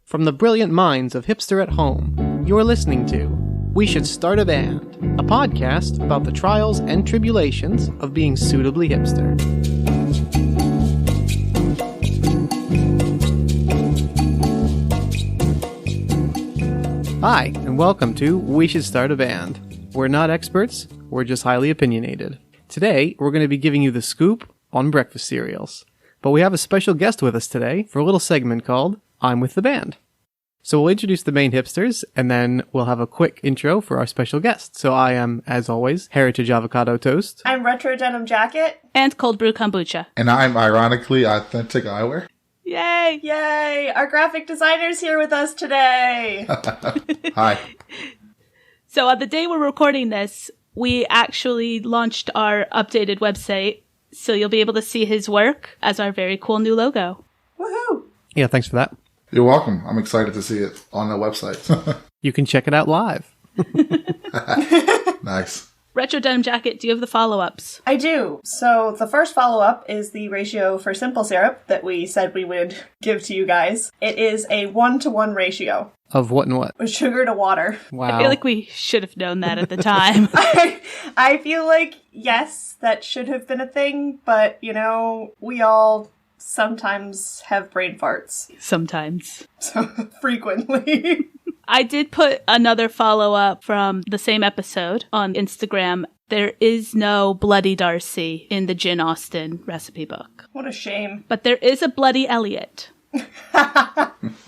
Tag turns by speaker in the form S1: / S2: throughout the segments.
S1: From the brilliant minds of Hipster at Home, you're listening to We Should Start a Band, a podcast about the trials and tribulations of being suitably hipster. Hi, and welcome to We Should Start a Band. We're not experts, we're just highly opinionated. Today, we're going to be giving you the scoop on breakfast cereals. But we have a special guest with us today for a little segment called I'm with the Band. So we'll introduce the main hipsters, and then we'll have a quick intro for our special guest. So I am, as always, Heritage Avocado Toast.
S2: I'm Retro Denim Jacket.
S3: And Cold Brew Kombucha.
S4: And I'm, ironically, Authentic Eyewear.
S3: Yay!
S2: Yay! Our graphic designer's here with us today.
S4: Hi.
S3: So on the day we're recording this, we actually launched our updated website, so you'll be able to see his work as our very cool new logo.
S2: Woohoo!
S1: Yeah, thanks for that.
S4: You're welcome. I'm excited to see it on the website.
S1: You can check it out live.
S4: Nice.
S3: Retro Denim Jacket, do you have the follow-ups?
S2: I do. So the first follow-up is the ratio for simple syrup that we said we would give to you guys. It is a 1-to-1 ratio.
S1: Of what and what?
S2: With sugar to water.
S1: Wow.
S3: I feel like we should have known that at the time.
S2: I feel like, yes, that should have been a thing, but, you know, we all sometimes have brain farts.
S3: Sometimes.
S2: So, frequently.
S3: I did put another follow-up from the same episode on Instagram. There is no Bloody Darcy in the Gin Austen recipe book.
S2: What a shame.
S3: But there is a Bloody Elliot.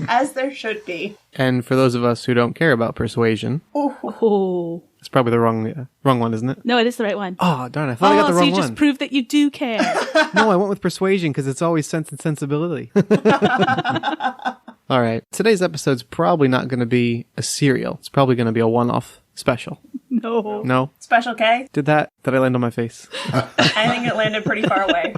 S2: As there should be.
S1: And for those of us who don't care about persuasion,
S3: Oh.
S1: it's probably the wrong one, isn't it?
S3: No, it is the right one.
S1: Oh, darn, I thought I got the
S3: so
S1: wrong
S3: you just
S1: one.
S3: proved that you do care.
S1: No, I went with persuasion because it's always Sense and Sensibility. All right. Today's episode's probably not going to be a serial. It's probably going to be a one-off special.
S3: No.
S1: No?
S2: Special K?
S1: Did I land on my face?
S2: I think it landed pretty far away.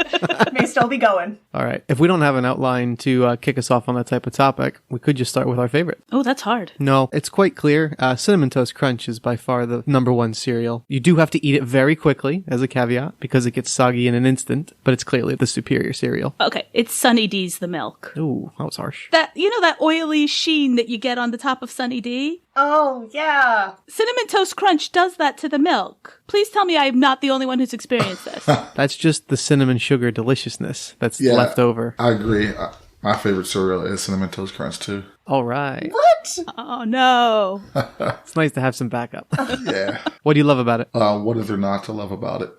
S2: May still be going.
S1: All right. If we don't have an outline to kick us off on that type of topic, we could just start with our favorite.
S3: Oh, that's hard.
S1: No, it's quite clear. Cinnamon Toast Crunch is by far the number one cereal. You do have to eat it very quickly, as a caveat, because it gets soggy in an instant, but it's clearly the superior cereal.
S3: Okay, it's Sunny D's the milk.
S1: Ooh, that was harsh.
S3: That oily sheen that you get on the top of Sunny D?
S2: Oh, yeah.
S3: Cinnamon Toast Crunch does that to the milk. Please tell me I'm not the only one who's experienced this.
S1: That's just the cinnamon sugar deliciousness that's left over.
S4: I agree. My favorite cereal is Cinnamon Toast Crunch, too.
S1: All right.
S2: What?
S3: Oh, no.
S1: It's nice to have some backup.
S4: Yeah.
S1: What do you love about it?
S4: What is there not to love about it?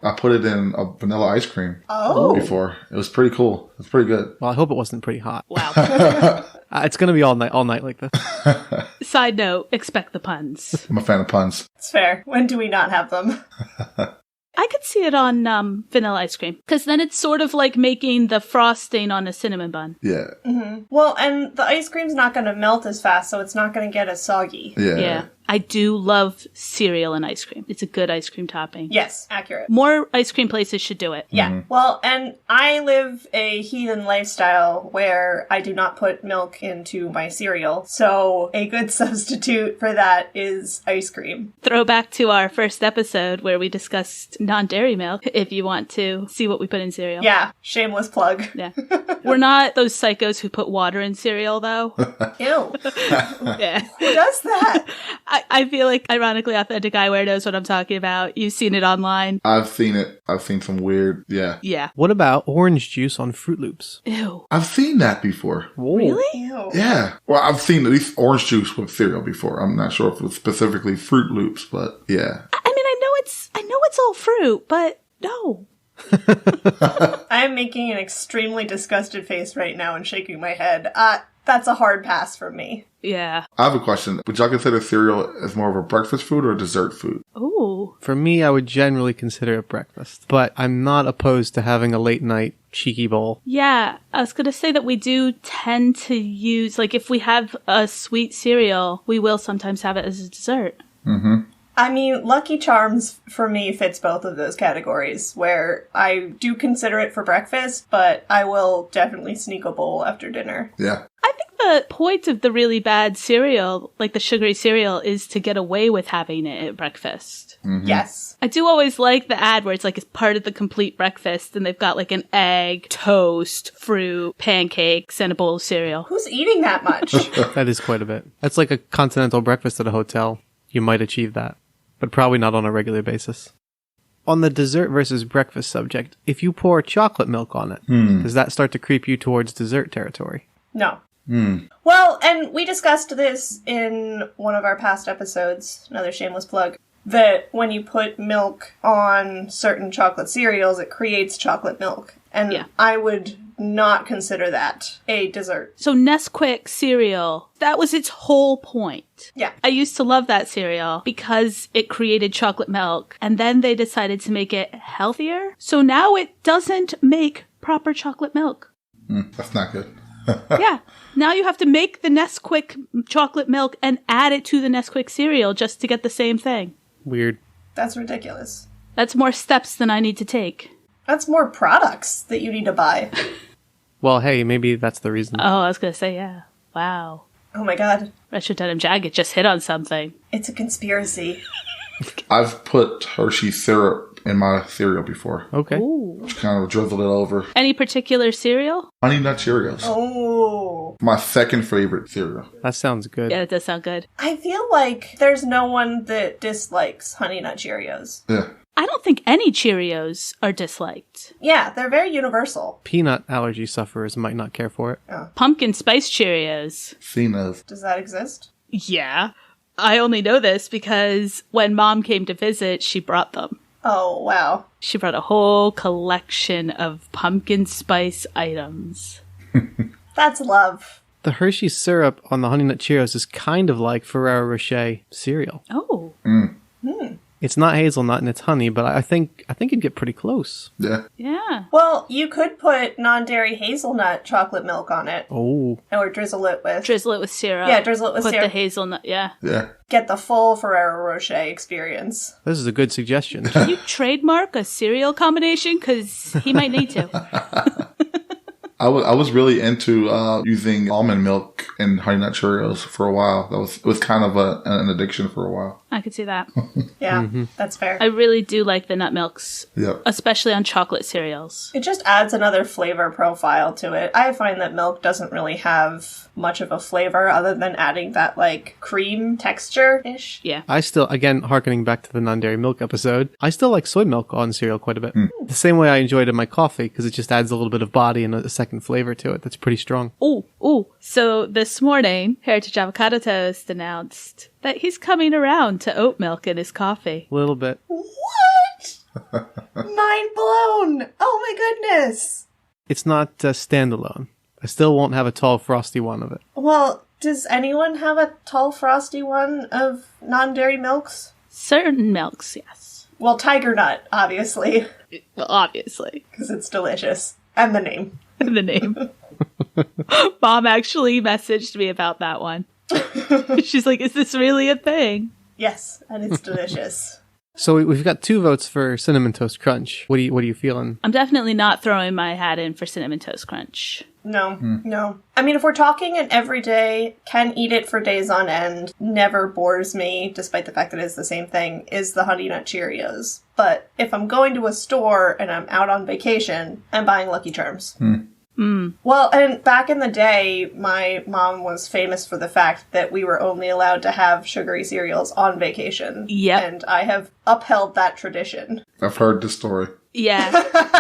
S4: I put it in a vanilla ice cream before. It was pretty cool. It's pretty good.
S1: Well, I hope it wasn't pretty hot.
S3: Wow.
S1: It's going to be all night like this.
S3: Side note, expect the puns.
S4: I'm a fan of puns.
S2: It's fair. When do we not have them?
S3: I could see it on vanilla ice cream, because then it's sort of like making the frosting on a cinnamon bun.
S4: Yeah.
S2: Mm-hmm. Well, and the ice cream's not going to melt as fast, so it's not going to get as soggy.
S3: Yeah. I do love cereal and ice cream. It's a good ice cream topping.
S2: Yes, accurate.
S3: More ice cream places should do it.
S2: Yeah.
S4: Mm-hmm.
S2: Well, and I live a heathen lifestyle where I do not put milk into my cereal. So a good substitute for that is ice cream.
S3: Throwback to our first episode where we discussed non-dairy milk, if you want to see what we put in cereal.
S2: Yeah. Shameless plug.
S3: Yeah. We're not those psychos who put water in cereal, though.
S2: Ew.
S3: Yeah.
S2: Who does that?
S3: I feel like, ironically, Authentic Eyewear knows what I'm talking about. You've seen it online.
S4: I've seen it. I've seen some weird,
S3: Yeah.
S1: What about orange juice on Fruit Loops?
S3: Ew.
S4: I've seen that before.
S1: Whoa.
S3: Really?
S2: Ew.
S4: Yeah. Well, I've seen at least orange juice with cereal before. I'm not sure if it was specifically Fruit Loops, but yeah.
S3: I mean, I know it's all fruit, but no.
S2: I am making an extremely disgusted face right now and shaking my head. That's a hard pass for me.
S3: Yeah.
S4: I have a question. Would y'all consider cereal as more of a breakfast food or a dessert food?
S3: Ooh.
S1: For me, I would generally consider it breakfast, but I'm not opposed to having a late night cheeky bowl.
S3: Yeah, I was going to say that we do tend to use, like, if we have a sweet cereal, we will sometimes have it as a dessert.
S4: Mm-hmm.
S2: I mean, Lucky Charms, for me, fits both of those categories, where I do consider it for breakfast, but I will definitely sneak a bowl after dinner.
S4: Yeah.
S3: I think the point of the really bad cereal, like the sugary cereal, is to get away with having it at breakfast.
S2: Yes.
S3: I do always like the ad where it's like it's part of the complete breakfast and they've got like an egg, toast, fruit, pancakes, and a bowl of cereal.
S2: Who's eating that much?
S1: That is quite a bit. That's like a continental breakfast at a hotel. You might achieve that, but probably not on a regular basis. On the dessert versus breakfast subject, if you pour chocolate milk on it, does that start to creep you towards dessert territory?
S2: No. Well, and we discussed this in one of our past episodes, another shameless plug, that when you put milk on certain chocolate cereals, it creates chocolate milk. And
S3: Yeah.
S2: I would not consider that a dessert.
S3: So Nesquik cereal, that was its whole point.
S2: Yeah.
S3: I used to love that cereal because it created chocolate milk, and then they decided to make it healthier. So now it doesn't make proper chocolate milk.
S4: That's not good.
S3: Yeah. Now you have to make the Nesquik chocolate milk and add it to the Nesquik cereal just to get the same thing.
S1: Weird.
S2: That's ridiculous.
S3: That's more steps than I need to take.
S2: That's more products that you need to buy.
S1: Well, hey, maybe that's the reason.
S3: Oh, I was going to say, yeah. Wow.
S2: Oh my god.
S3: Retro Denim Jacket just hit on something.
S2: It's a conspiracy.
S4: I've put Hershey syrup in my cereal before.
S1: Okay.
S3: Ooh.
S4: Just kind of drizzled it over.
S3: Any particular cereal?
S4: Honey Nut Cheerios.
S2: Oh.
S4: My second favorite cereal.
S1: That sounds good.
S3: Yeah, that does sound good.
S2: I feel like there's no one that dislikes Honey Nut Cheerios.
S4: Yeah.
S3: I don't think any Cheerios are disliked.
S2: Yeah, they're very universal.
S1: Peanut allergy sufferers might not care for it.
S3: Pumpkin Spice Cheerios.
S4: Seen as.
S2: Does that exist?
S3: Yeah. I only know this because when Mom came to visit, she brought them.
S2: Oh, wow.
S3: She brought a whole collection of pumpkin spice items.
S2: That's love.
S1: The Hershey syrup on the Honey Nut Cheerios is kind of like Ferrero Rocher cereal.
S3: Oh.
S1: It's not hazelnut and it's honey, but I think it'd get pretty close.
S4: Yeah.
S3: Yeah.
S2: Well, you could put non-dairy hazelnut chocolate milk on it.
S1: Oh,
S2: Or drizzle it with...
S3: Drizzle it with syrup.
S2: Yeah, drizzle it with
S3: Put
S2: syrup.
S3: the hazelnut, yeah.
S4: Yeah.
S2: Get the full Ferrero Rocher experience.
S1: this is a good suggestion.
S3: Can you trademark a cereal combination? Because he might need to.
S4: I was really into using almond milk in Honey Nut Cheerios for a while. It was kind of an addiction for a while.
S3: I could see that.
S2: Yeah, that's fair.
S3: I really do like the nut milks,
S4: Yep.
S3: especially on chocolate cereals.
S2: It just adds another flavor profile to it. I find that milk doesn't really have much of a flavor other than adding that, like, cream texture-ish.
S3: Yeah.
S1: I still, again, harkening back to the non-dairy milk episode, I still like soy milk on cereal quite a bit. The same way I enjoy it in my coffee, because it just adds a little bit of body and a second flavor to it that's pretty strong.
S3: Ooh. So this morning, Heritage Avocado Toast announced that he's coming around to oat milk in his coffee.
S1: A little bit.
S2: What? Mind blown! Oh my goodness!
S1: It's not standalone. I still won't have a tall, frosty one of it.
S2: Well, does anyone have a tall, frosty one of non-dairy milks?
S3: Certain milks, yes.
S2: Well, Tiger Nut, obviously,
S3: Well, obviously.
S2: because it's delicious. And the name.
S3: The name. Mom actually messaged me about that one. She's like, is this really a thing?
S2: Yes, and it's delicious.
S1: So we've got 2 votes for Cinnamon Toast Crunch. What are you feeling?
S3: I'm definitely not throwing my hat in for Cinnamon Toast Crunch.
S2: No. I mean, if we're talking an everyday, can eat it for days on end, never bores me, despite the fact that it's the same thing, is the Honey Nut Cheerios. But if I'm going to a store and I'm out on vacation, I'm buying Lucky Charms. Well, and back in the day, my mom was famous for the fact that we were only allowed to have sugary cereals on vacation.
S3: Yep.
S2: And I have upheld that tradition.
S4: I've heard this story.
S3: Yeah.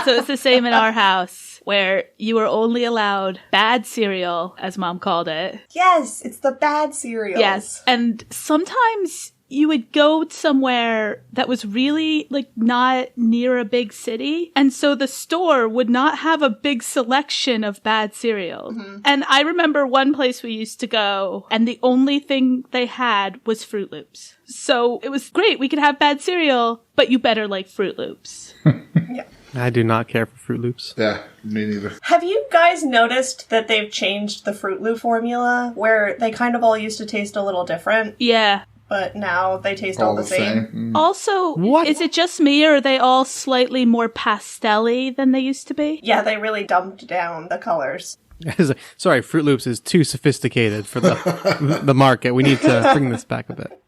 S3: So it's the same in our house, where you were only allowed bad cereal, as Mom called it.
S2: Yes, it's the bad cereals.
S3: Yes. And sometimes you would go somewhere that was really, like, not near a big city. And so the store would not have a big selection of bad cereals. And I remember one place we used to go, and the only thing they had was Fruit Loops. So it was great. We could have bad cereal, but you better like Fruit Loops.
S1: I do not care for Fruit Loops.
S4: Yeah, me neither.
S2: Have you guys noticed that they've changed the Fruit Loop formula, where they kind of all used to taste a little different,
S3: Yeah.
S2: but now they taste all the same?
S3: Also,
S1: What?
S3: is it just me, or are they all slightly more pastel-y than they used to be?
S2: Yeah, they really dumbed down the colors.
S1: Sorry, Fruit Loops is too sophisticated for the market. We need to bring this back a bit.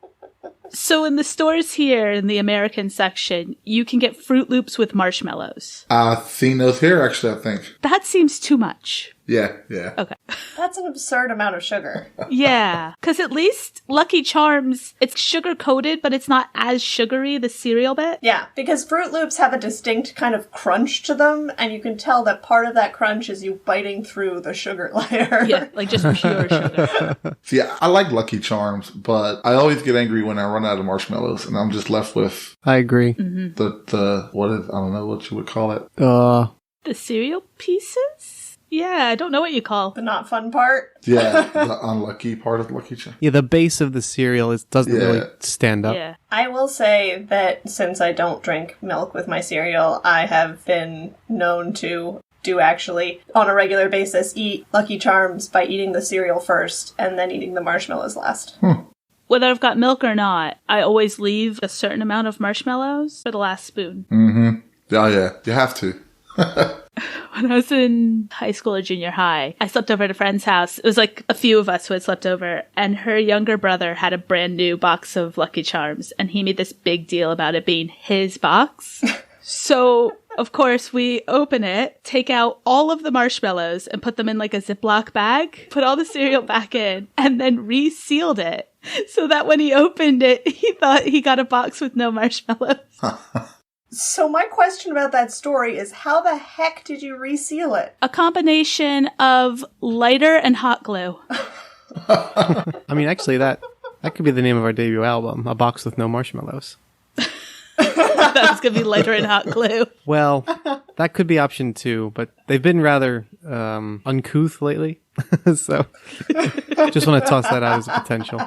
S3: So in the stores here in the American section, you can get Fruit Loops with marshmallows.
S4: I've seen those here, actually, I think.
S3: That seems too much.
S4: Yeah.
S3: Okay.
S2: That's an absurd amount of sugar.
S3: Yeah. Because at least Lucky Charms, it's sugar-coated, but it's not as sugary, the cereal bit.
S2: Yeah, because Fruit Loops have a distinct kind of crunch to them, and you can tell that part of that crunch is you biting through the sugar layer.
S3: Yeah, like just pure sugar.
S4: See, I like Lucky Charms, but I always get angry when I run out of marshmallows, and I'm just left with
S1: I agree.
S4: the what is, I don't know what you would call it.
S3: The cereal pieces? Yeah, I don't know what you call.
S2: The not fun part.
S4: Yeah, the unlucky part of Lucky Charms.
S1: Yeah, the base of the cereal doesn't really stand up.
S3: Yeah.
S2: I will say that since I don't drink milk with my cereal, I have been known to actually, on a regular basis, eat Lucky Charms by eating the cereal first and then eating the marshmallows last.
S3: Whether I've got milk or not, I always leave a certain amount of marshmallows for the last spoon.
S4: Oh, yeah. You have to.
S3: When I was in high school or junior high, I slept over at a friend's house. It was like a few of us who had slept over, and her younger brother had a brand new box of Lucky Charms, and he made this big deal about it being his box. So, of course, we open it, take out all of the marshmallows, and put them in like a Ziploc bag, put all the cereal back in, and then resealed it. So that when he opened it, he thought he got a box with no marshmallows.
S2: So my question about that story is, how the heck did you reseal it?
S3: A combination of lighter and hot glue.
S1: I mean, actually, that could be the name of our debut album, A Box with No Marshmallows.
S3: That was going to be lighter and hot glue.
S1: Well, that could be option 2, but they've been rather uncouth lately. So just want to toss that out as a potential.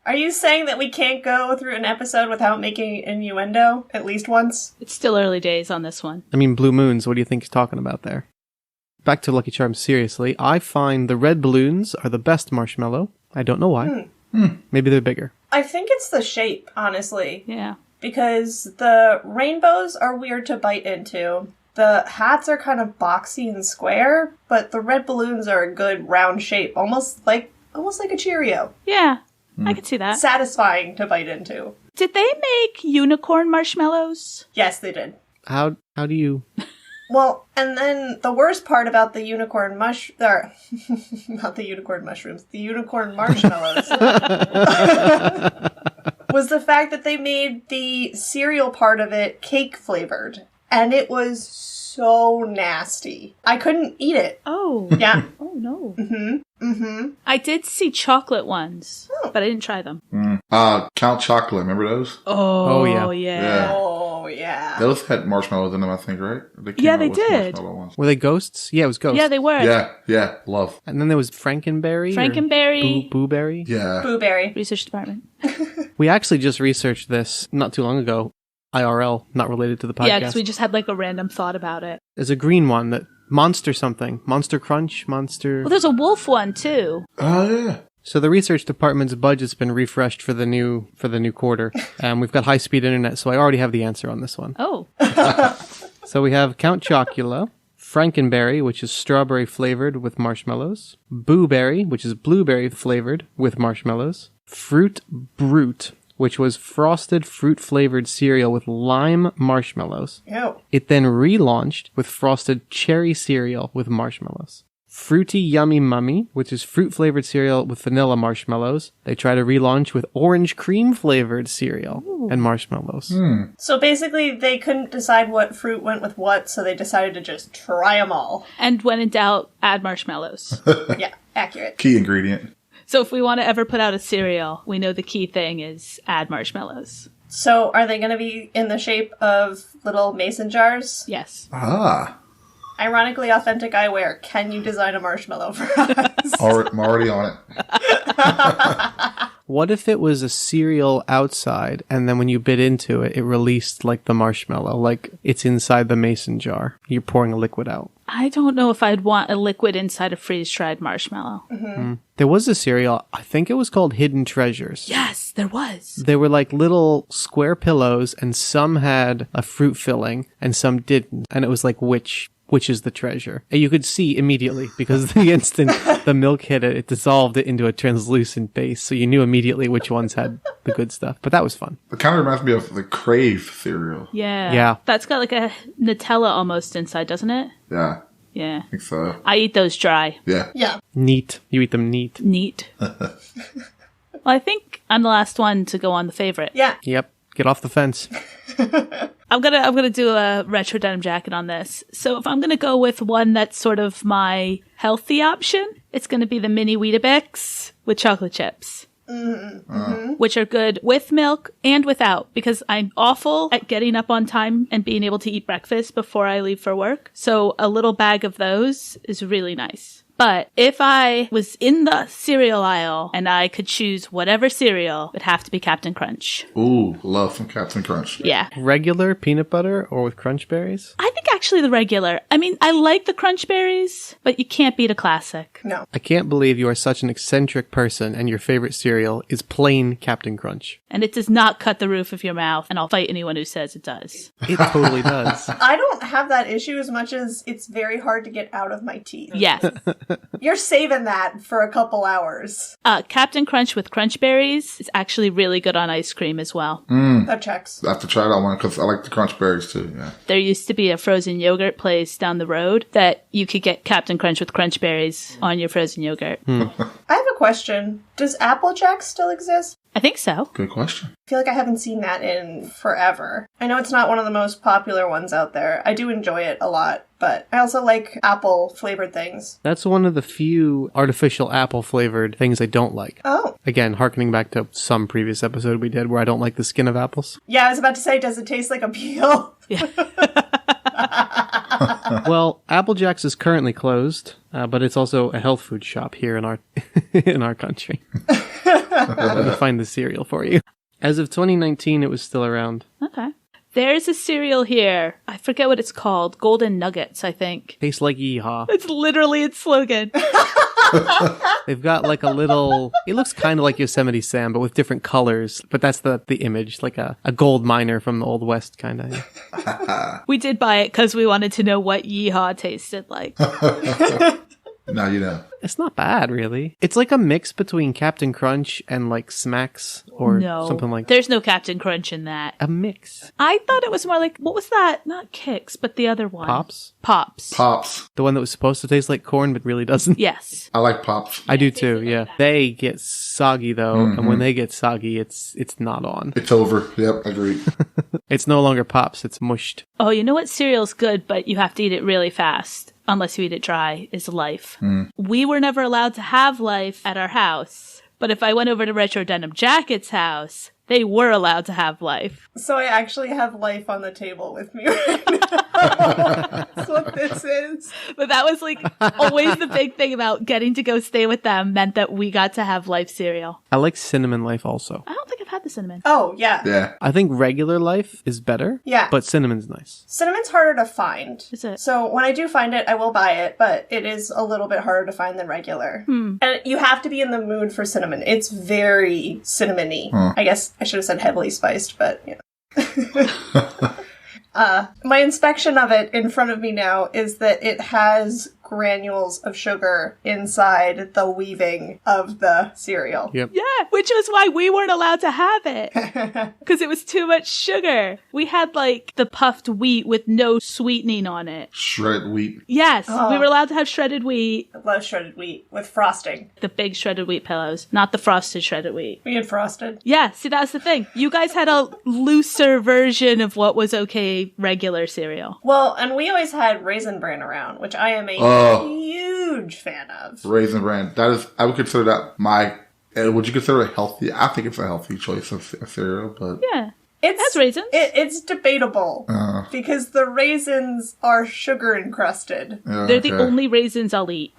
S2: Are you saying that we can't go through an episode without making innuendo at least once?
S3: It's still early days on this one.
S1: I mean, Blue Moons, what do you think he's talking about there? Back to Lucky Charms, seriously. I find the red balloons are the best marshmallow. I don't know why. Maybe they're bigger.
S2: I think it's the shape, honestly.
S3: Yeah.
S2: Because the rainbows are weird to bite into. The hats are kind of boxy and square, but the red balloons are a good round shape, almost like a Cheerio.
S3: Yeah, I could see that.
S2: Satisfying to bite into.
S3: Did they make unicorn marshmallows?
S2: Yes, they did.
S1: How do you...
S2: Well, and then the worst part about the unicorn not the unicorn mushrooms, the unicorn marshmallows, was the fact that they made the cereal part of it cake flavored. And it was so nasty. I couldn't eat it.
S3: Oh.
S2: Yeah.
S3: Oh, no.
S2: Mm-hmm.
S3: I did see chocolate ones, but I didn't try them.
S4: Count Chocolate, remember those?
S3: Oh,
S1: yeah.
S3: yeah.
S2: Oh, yeah.
S4: Those had marshmallows in them, I think, right?
S3: Yeah,
S4: out
S3: they
S4: with
S3: did.
S4: marshmallow ones.
S1: Were they ghosts? Yeah, it was ghosts.
S3: Yeah, they were.
S4: Yeah, love.
S1: And then there was Frankenberry?
S3: Frankenberry.
S1: Booberry?
S4: Yeah.
S2: Blueberry.
S3: Research department.
S1: We actually just researched this not too long ago. IRL, not related to the podcast.
S3: Yeah, because we just had like a random thought about it.
S1: There's a green one that Monster something. Monster Crunch? Monster...
S3: Well, there's a wolf one, too.
S4: Oh, yeah.
S1: So the research department's budget's been refreshed for the new quarter. We've got high-speed internet, so I already have the answer on this one.
S3: Oh.
S1: So we have Count Chocula, Frankenberry, which is strawberry flavored with marshmallows, Booberry, which is blueberry flavored with marshmallows, Fruit Brute, which was frosted fruit-flavored cereal with lime marshmallows.
S2: Ew.
S1: It then relaunched with frosted cherry cereal with marshmallows. Fruity Yummy Mummy, which is fruit-flavored cereal with vanilla marshmallows. They try to relaunch with orange cream-flavored cereal and marshmallows.
S2: So basically, they couldn't decide what fruit went with what, so they decided to just try them all.
S3: And when in doubt, add marshmallows.
S2: Yeah, accurate.
S4: Key ingredient.
S3: So if we want to ever put out a cereal, we know the key thing is add marshmallows.
S2: So are they going to be in the shape of little mason jars?
S3: Yes.
S4: Ah.
S2: Ironically authentic eyewear. Can you design a marshmallow for us?
S4: I'm already on it.
S1: What if it was a cereal outside, and then when you bit into it, it released like the marshmallow, like it's inside the mason jar. You're pouring a liquid out.
S3: I don't know if I'd want a liquid inside a freeze-dried marshmallow.
S1: There was a cereal, I think it was called Hidden Treasures.
S3: Yes, there was.
S1: They were like little square pillows, and some had a fruit filling, and some didn't. And it was like, which which is the treasure. And you could see immediately because the instant the milk hit it, it dissolved it into a translucent base. So you knew immediately which ones had the good stuff. But that was fun.
S4: It kind of reminds me of the Crave cereal.
S3: Yeah.
S1: Yeah.
S3: That's got like a Nutella almost inside, doesn't it?
S4: Yeah,
S3: Yeah.
S4: I think so.
S3: I eat those dry.
S4: Yeah.
S2: Yeah.
S1: Neat. You eat them neat.
S3: Neat. Well, I think I'm the last one to go on the favorite.
S2: Yeah.
S1: Yep. Get off the fence.
S3: I'm gonna do a retro denim jacket on this. So if I'm gonna go with one that's sort of my healthy option, it's gonna be the mini Weetabix with chocolate chips. Which are good with milk and without, because I'm awful at getting up on time and being able to eat breakfast before I leave for work. So a little bag of those is really nice. But if I was in the cereal aisle and I could choose whatever cereal, it'd have to be Captain Crunch.
S4: Ooh, love some Captain Crunch.
S3: Yeah.
S1: Regular peanut butter or with crunch berries?
S3: I think actually the regular. I mean, I like the crunch berries, but you can't beat a classic.
S2: No.
S1: I can't believe you are such an eccentric person and your favorite cereal is plain Captain Crunch.
S3: And it does not cut the roof of your mouth, and I'll fight anyone who says it does.
S1: It totally does.
S2: I don't have that issue as much as it's very hard to get out of my teeth.
S3: Yes.
S2: You're saving that for a couple hours.
S3: Captain Crunch with crunch berries is actually really good on ice cream as well.
S2: That checks.
S4: I have to try that one because I like the Crunch Berries too. Yeah.
S3: There used to be a frozen yogurt place down the road that you could get Captain Crunch with crunch berries on your frozen yogurt.
S2: I have a question. Does Applejack still exist?
S3: I think so.
S4: Good question.
S2: I feel like I haven't seen that in forever. I know it's not one of the most popular ones out there. I do enjoy it a lot, but I also like apple-flavored things.
S1: That's one of the few artificial apple-flavored things I don't like.
S2: Oh.
S1: Again, harkening back to some previous episode we did where I don't like the skin of apples.
S2: Yeah, I was about to say, does it taste like a peel?
S1: Well, Applejack's is currently closed, but it's also a health food shop here in our in our country. Let me find the cereal for you. As of 2019, it was still around.
S3: Okay. There's a cereal here. I forget what it's called. Golden Nuggets, I think.
S1: Tastes like yeehaw.
S3: It's literally its slogan.
S1: They've got like a little, it looks kind of like Yosemite Sam, but with different colors. But that's the image, like a gold miner from the Old West kind of.
S3: We did buy it because we wanted to know what yeehaw tasted like.
S4: Now you know.
S1: It's not bad, really. It's like a mix between Captain Crunch and like Smacks or something like that.
S3: There's no Captain Crunch in that.
S1: A mix.
S3: I thought it was more like, what was that? Not Kix, but the other one.
S1: Pops?
S3: Pops.
S4: Pops.
S1: The one that was supposed to taste like corn but really doesn't.
S3: Yes.
S4: I like Pops.
S1: I do too, yeah. They get soggy though, and when they get soggy, it's not on.
S4: It's over. Yep, agreed.
S1: It's no longer Pops, it's mushed.
S3: Oh, you know what cereal's good, but you have to eat it really fast. Unless you eat it dry, is Life. We were never allowed to have Life at our house. But if I went over to Retro Denim Jacket's house, they were allowed to have Life.
S2: So I actually have Life on the table with me right now. That's what this is.
S3: But that was like always the big thing about getting to go stay with them meant that we got to have Life cereal.
S1: I like Cinnamon Life also.
S3: I don't think I've had the cinnamon.
S2: Oh, yeah.
S4: Yeah.
S1: I think regular Life is better.
S2: Yeah.
S1: But cinnamon's nice.
S2: Cinnamon's harder to find.
S3: Is it?
S2: So when I do find it, I will buy it, but it is a little bit harder to find than regular. And you have to be in the mood for cinnamon. It's very cinnamony. I guess I should have said heavily spiced, but you know. My inspection of it in front of me now is that it has granules of sugar inside the weaving of the cereal.
S1: Yep.
S3: Yeah, which was why we weren't allowed to have it. Because it was too much sugar. We had like the puffed wheat with no sweetening on it.
S4: Shredded wheat.
S3: Yes, we were allowed to have shredded wheat.
S2: I love shredded wheat with frosting.
S3: The big shredded wheat pillows, not the frosted shredded wheat.
S2: We had frosted.
S3: Yeah, see, that's the thing. You guys had a looser version of what was okay regular cereal.
S2: Well, and we always had Raisin Bran around, which I am a huge fan of.
S4: Raisin Bran. That is, I would consider that would you consider it healthy? I think it's a healthy choice of cereal, but.
S3: Yeah.
S2: It's,
S3: That's raisins.
S2: It's debatable because the raisins are sugar encrusted.
S4: Yeah,
S3: They're the only raisins I'll eat.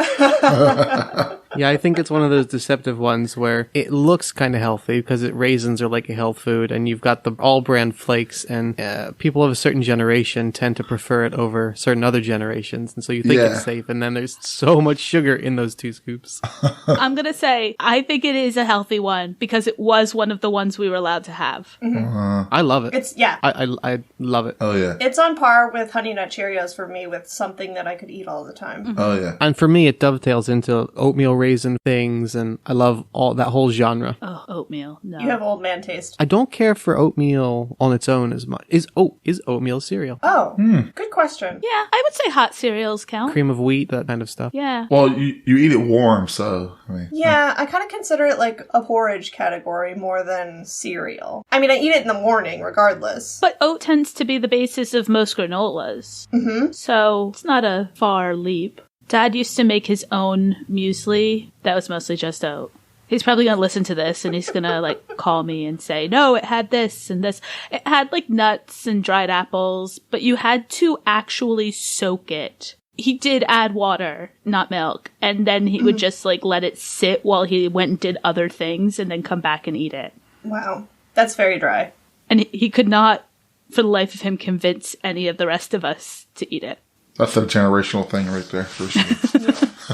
S1: Yeah, I think it's one of those deceptive ones where it looks kind of healthy because raisins are like a health food, and you've got the all brand flakes, and people of a certain generation tend to prefer it over certain other generations, and so you think it's safe, and then there's so much sugar in those 2 scoops.
S3: I'm going to say, I think it is a healthy one because it was one of the ones we were allowed to have.
S1: I love it. I love it.
S4: Oh, yeah.
S2: It's on par with Honey Nut Cheerios for me, with something that I could eat all the time.
S4: Oh, yeah.
S1: And for me, it dovetails into oatmeal raisin things, and I love all that whole genre.
S3: Oh, oatmeal. No.
S2: You have old man taste.
S1: I don't care for oatmeal on its own as much. Is oatmeal cereal?
S2: Oh, good question.
S3: Yeah, I would say hot cereals count.
S1: Cream of wheat, that kind of stuff.
S3: Yeah.
S4: Well, you eat it warm, so, I mean.
S2: Yeah, I kind of consider it like a porridge category more than cereal. I mean, I eat it in the morning regardless.
S3: But oat tends to be the basis of most granolas. Mm-hmm. So it's not a far leap. Dad used to make his own muesli that was mostly just oat. He's probably going to listen to this and he's going to like call me and say, no, it had this and this. It had like nuts and dried apples, but you had to actually soak it. He did add water, not milk. And then he would just like let it sit while he went and did other things and then come back and eat it.
S2: Wow. That's very dry.
S3: And he could not, for the life of him, convince any of the rest of us to eat it.
S4: That's a generational thing right there, for sure.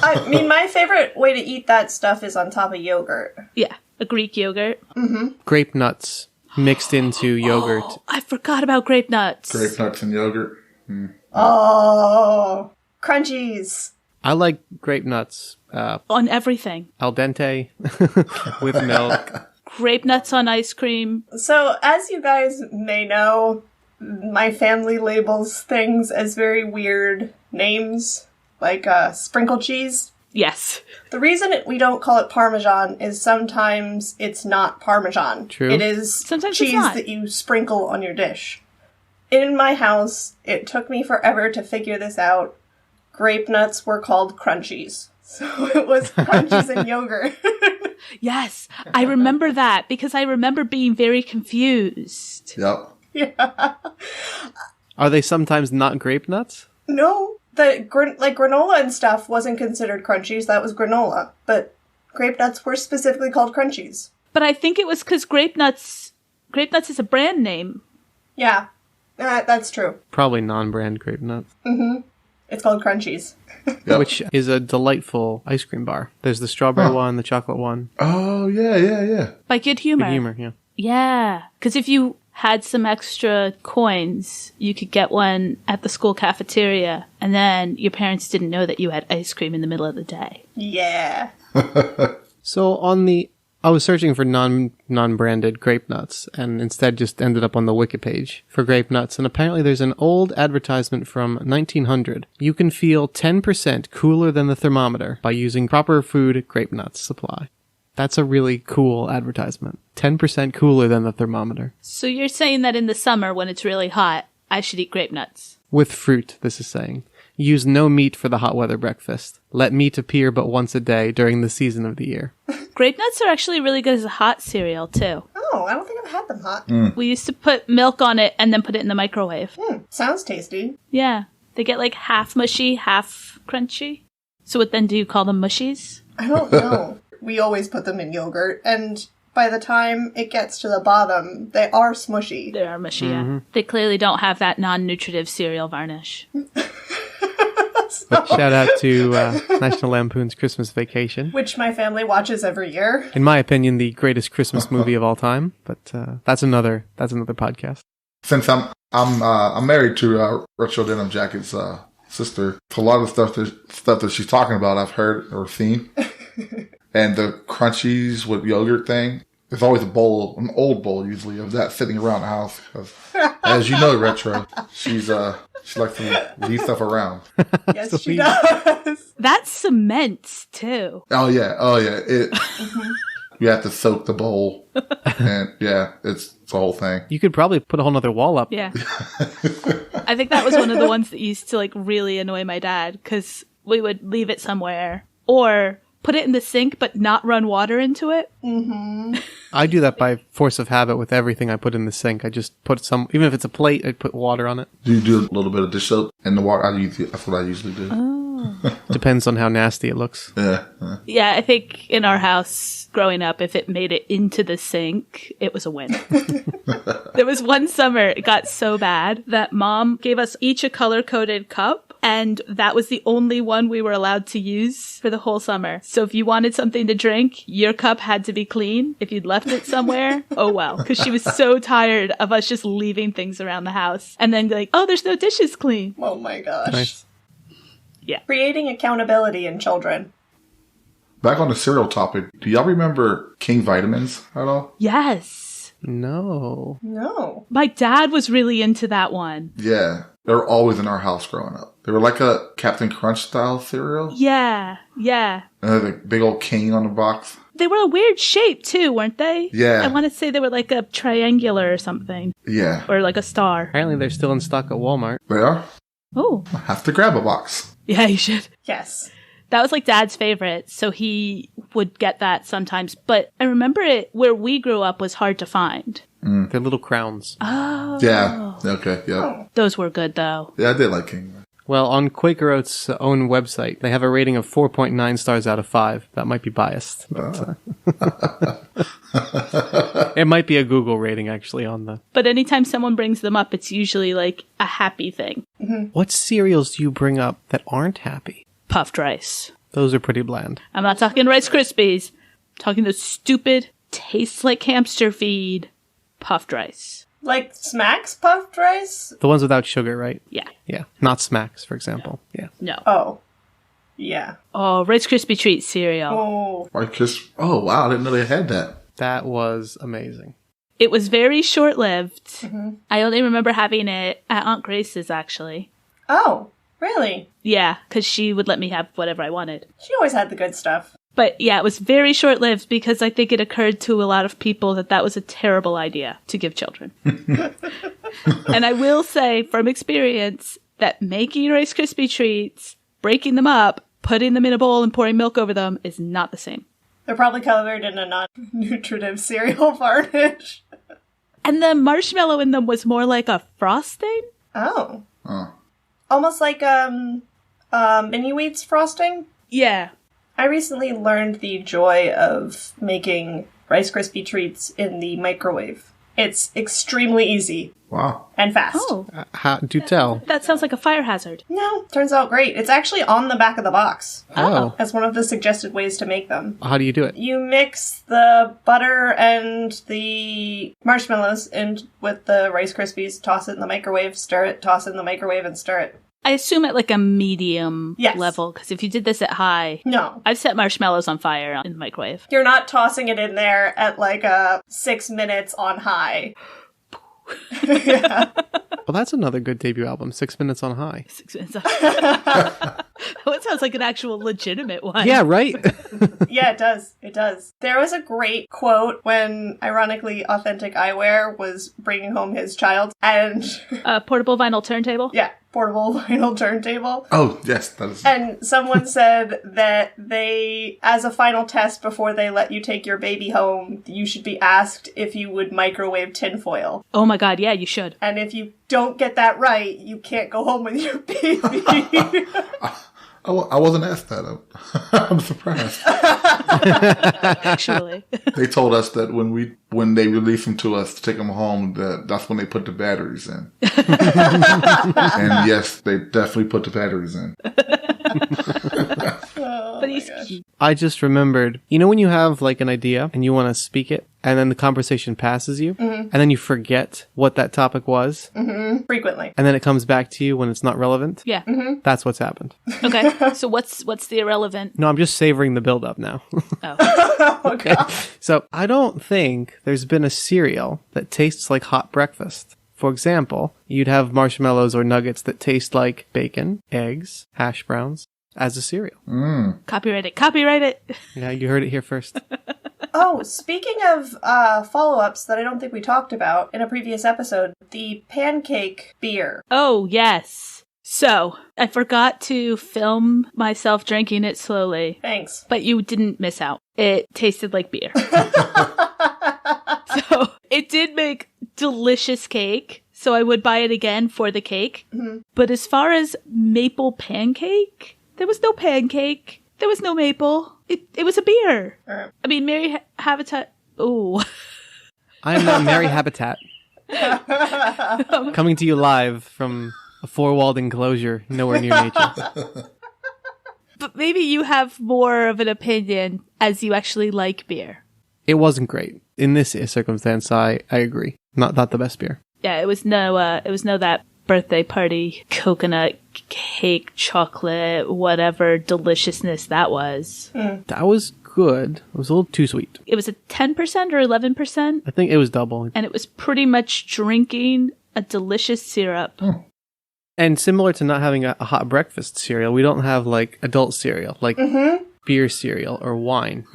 S2: I mean, my favorite way to eat that stuff is on top of yogurt.
S3: Yeah, a Greek yogurt.
S2: Mm-hmm.
S1: Grape nuts mixed into yogurt.
S3: Oh, I forgot about grape nuts.
S4: Grape nuts and yogurt.
S2: Oh, crunchies.
S1: I like grape nuts
S3: On everything.
S1: al dente with milk.
S3: Grape nuts on ice cream.
S2: So, as you guys may know, my family labels things as very weird names, like sprinkle cheese.
S3: Yes.
S2: The reason we don't call it Parmesan is sometimes it's not Parmesan.
S1: True.
S2: It is
S3: Sometimes it's
S2: cheese
S3: not.
S2: that you sprinkle on your dish. In my house, it took me forever to figure this out. Grape nuts were called crunchies. So it was crunchies and yogurt.
S3: Yes. I remember that because I remember being very confused.
S4: Yep.
S2: Yeah.
S1: Are they sometimes not grape nuts?
S2: No, like granola and stuff wasn't considered crunchies. That was granola. But grape nuts were specifically called crunchies.
S3: But I think it was because grape nuts is a brand name.
S2: Yeah, that's true.
S1: Probably non-brand grape nuts.
S2: It's called crunchies.
S4: Yep.
S1: Which is a delightful ice cream bar. There's the strawberry one, the chocolate one.
S4: Oh, yeah.
S3: By Good Humor.
S1: Good humor, yeah.
S3: Yeah. Because if you had some extra coins, you could get one at the school cafeteria, and then your parents didn't know that you had ice cream in the middle of the day.
S2: Yeah.
S1: So I was searching for non-branded grape nuts, and instead just ended up on the Wiki page for grape nuts, and apparently there's an old advertisement from 1900. You can feel 10% cooler than the thermometer by using proper food grape nuts supply. That's a really cool advertisement. 10% cooler than the thermometer.
S3: So you're saying that in the summer when it's really hot, I should eat grape nuts?
S1: With fruit, this is saying. Use no meat for the hot weather breakfast. Let meat appear but once a day during the season of the year.
S3: Grape nuts are actually really good as a hot cereal, too.
S2: Oh, I don't think I've had them hot.
S3: We used to put milk on it and then put it in the microwave.
S2: Sounds tasty.
S3: Yeah. They get like half mushy, half crunchy. So what then do you call them mushies?
S2: I don't know. We always put them in yogurt, and by the time it gets to the bottom, they are smushy.
S3: They are mushy, yeah. They clearly don't have that non-nutritive cereal varnish.
S1: Shout out to National Lampoon's Christmas Vacation.
S2: Which my family watches every year.
S1: In my opinion, the greatest Christmas movie of all time, but that's another podcast.
S4: Since I'm married to Retro Denim Jacket's sister, so a lot of the stuff that she's talking about, I've heard or seen. And the crunchies with yogurt thing, there's always an old bowl usually of that sitting around the house. Because, as you know, Retro, she likes to leave stuff around.
S2: Yes, she does.
S3: That cements, too.
S4: Oh yeah. You have to soak the bowl. And yeah, it's the whole thing.
S1: You could probably put a whole nother wall up.
S3: Yeah. I think that was one of the ones that used to like really annoy my dad because we would leave it somewhere or put it in the sink but not run water into it.
S2: Mm-hmm.
S1: I do that by force of habit with everything I put in the sink. I just put even if it's a plate, I put water on it.
S4: Do you do a little bit of dish soap in the water? That's what I usually do.
S3: Oh.
S1: Depends on how nasty it looks.
S4: Yeah.
S3: Yeah, I think in our house growing up, if it made it into the sink, it was a win. There was one summer, it got so bad that Mom gave us each a color-coded cup. And that was the only one we were allowed to use for the whole summer. So if you wanted something to drink, your cup had to be clean. If you'd left it somewhere, oh well. Because she was so tired of us just leaving things around the house. And then like, oh, there's no dishes clean.
S2: Oh my gosh.
S1: Nice.
S3: Yeah.
S2: Creating accountability in children.
S4: Back on the cereal topic, do y'all remember King Vitamins at all?
S3: Yes.
S1: No.
S2: No.
S3: My dad was really into that one.
S4: Yeah. They were always in our house growing up. They were like a Captain Crunch style cereal.
S3: Yeah.
S4: And they had a big old king on the box.
S3: They were a weird shape too, weren't they?
S4: Yeah.
S3: I want to say they were like a triangular or something.
S4: Yeah.
S3: Or like a star.
S1: Apparently they're still in stock at Walmart.
S4: They are?
S3: Oh.
S4: I have to grab a box.
S3: Yeah, you should.
S2: Yes.
S3: That was like Dad's favorite, so he would get that sometimes. But I remember it where we grew up was hard to find.
S1: They're little crowns.
S3: Oh.
S4: Yeah. Okay. Yeah.
S2: Oh.
S3: Those were good though.
S4: Yeah, I did like King.
S1: Well, on Quaker Oats' own website, they have a rating of 4.9 stars out of 5. That might be biased. But, it might be a Google rating, actually, on the...
S3: But anytime someone brings them up, it's usually like a happy thing.
S1: What cereals do you bring up that aren't happy?
S3: Puffed rice.
S1: Those are pretty bland.
S3: I'm not talking Rice Krispies. I'm talking those stupid, tastes like hamster feed puffed rice.
S2: Like Smacks puffed rice?
S1: The ones without sugar, right?
S3: Yeah.
S1: Yeah. Not Smacks, for example. Yeah.
S3: No.
S2: Oh. Yeah.
S3: Oh, Rice Krispie treat cereal.
S2: Oh.
S4: Like just, oh wow, I didn't know they had that.
S1: That was amazing.
S3: It was very short-lived. I only remember having it at Aunt Grace's, actually.
S2: Oh. Really?
S3: Yeah, because she would let me have whatever I wanted.
S2: She always had the good stuff.
S3: But yeah, it was very short-lived because I think it occurred to a lot of people that that was a terrible idea to give children. And I will say from experience that making Rice Krispie treats, breaking them up, putting them in a bowl and pouring milk over them is not the same.
S2: They're probably covered in a non-nutritive cereal varnish.
S3: And the marshmallow in them was more like a frosting?
S2: Oh.
S4: Oh.
S2: Almost like mini wheats frosting.
S3: Yeah.
S2: I recently learned the joy of making Rice Krispie treats in the microwave. It's extremely easy
S4: Wow.
S2: and fast.
S3: Oh,
S1: How do tell?
S3: that sounds like a fire hazard.
S2: No, turns out great. It's actually on the back of the box
S1: Oh.
S2: as one of the suggested ways to make them.
S1: How do you do it?
S2: You mix the butter and the marshmallows in with the Rice Krispies, toss it in the microwave, stir it, toss it in the microwave, and stir it.
S3: I assume at like a medium
S2: Yes.
S3: level, because if you did this at high,
S2: No.
S3: I've set marshmallows on fire in the microwave.
S2: You're not tossing it in there at like 6 minutes on high. Yeah.
S1: Well, that's another good debut album, 6 Minutes on High.
S3: 6 minutes. That one sounds like an actual legitimate one.
S1: Yeah, right?
S2: Yeah, it does. It does. There was a great quote when, ironically, Authentic Eyewear was bringing home his child, and
S3: A portable vinyl turntable.
S2: yeah, portable vinyl turntable.
S4: Oh, yes, that is.
S2: And someone said that they, as a final test before they let you take your baby home, you should be asked if you would microwave tinfoil.
S3: Oh my god, yeah, you should.
S2: And if you don't get that right, you can't go home with your baby.
S4: I wasn't asked that. I'm surprised.
S3: Actually.
S4: They told us that when they released them to us to take them home, that's when they put the batteries in. And yes, they definitely put the batteries in.
S2: Oh
S3: But
S2: my
S3: he's
S2: gosh.
S3: cute.
S1: I just remembered, you know when you have like an idea and you want to speak it and then the conversation passes you and then you forget what that topic was
S2: Frequently.
S1: and then it comes back to you when it's not relevant?
S3: Yeah.
S1: That's what's happened.
S3: Okay. So what's the irrelevant?
S1: No, I'm just savoring the build up now.
S3: Oh.
S1: Okay. So I don't think there's been a cereal that tastes like hot breakfast. For example, you'd have marshmallows or nuggets that taste like bacon, eggs, hash browns as a cereal.
S3: Copyright it. Copyright it.
S1: Yeah, you heard it here first.
S2: Oh, speaking of follow-ups that I don't think we talked about in a previous episode, the pancake beer.
S3: Oh, yes. So, I forgot to film myself drinking it slowly,
S2: Thanks.
S3: but you didn't miss out. It tasted like beer. So, it did make delicious cake, so I would buy it again for the cake. But as far as maple pancake, There was no pancake. There was no maple. It was a beer. I mean, Mary Habitat. Oh.
S1: I am not Mary Habitat. Coming to you live from a four-walled enclosure nowhere near nature.
S3: But maybe you have more of an opinion as you actually like beer.
S1: It wasn't great. In this circumstance, I agree. Not the best beer.
S3: Yeah, it was no that birthday party coconut cake chocolate whatever deliciousness that was.
S1: That was good. It was a little too sweet.
S3: It was a 10% or 11%.
S1: I think it was double.
S3: And it was pretty much drinking a delicious syrup.
S1: And similar to not having a hot breakfast cereal, we don't have like adult cereal, like beer cereal or wine.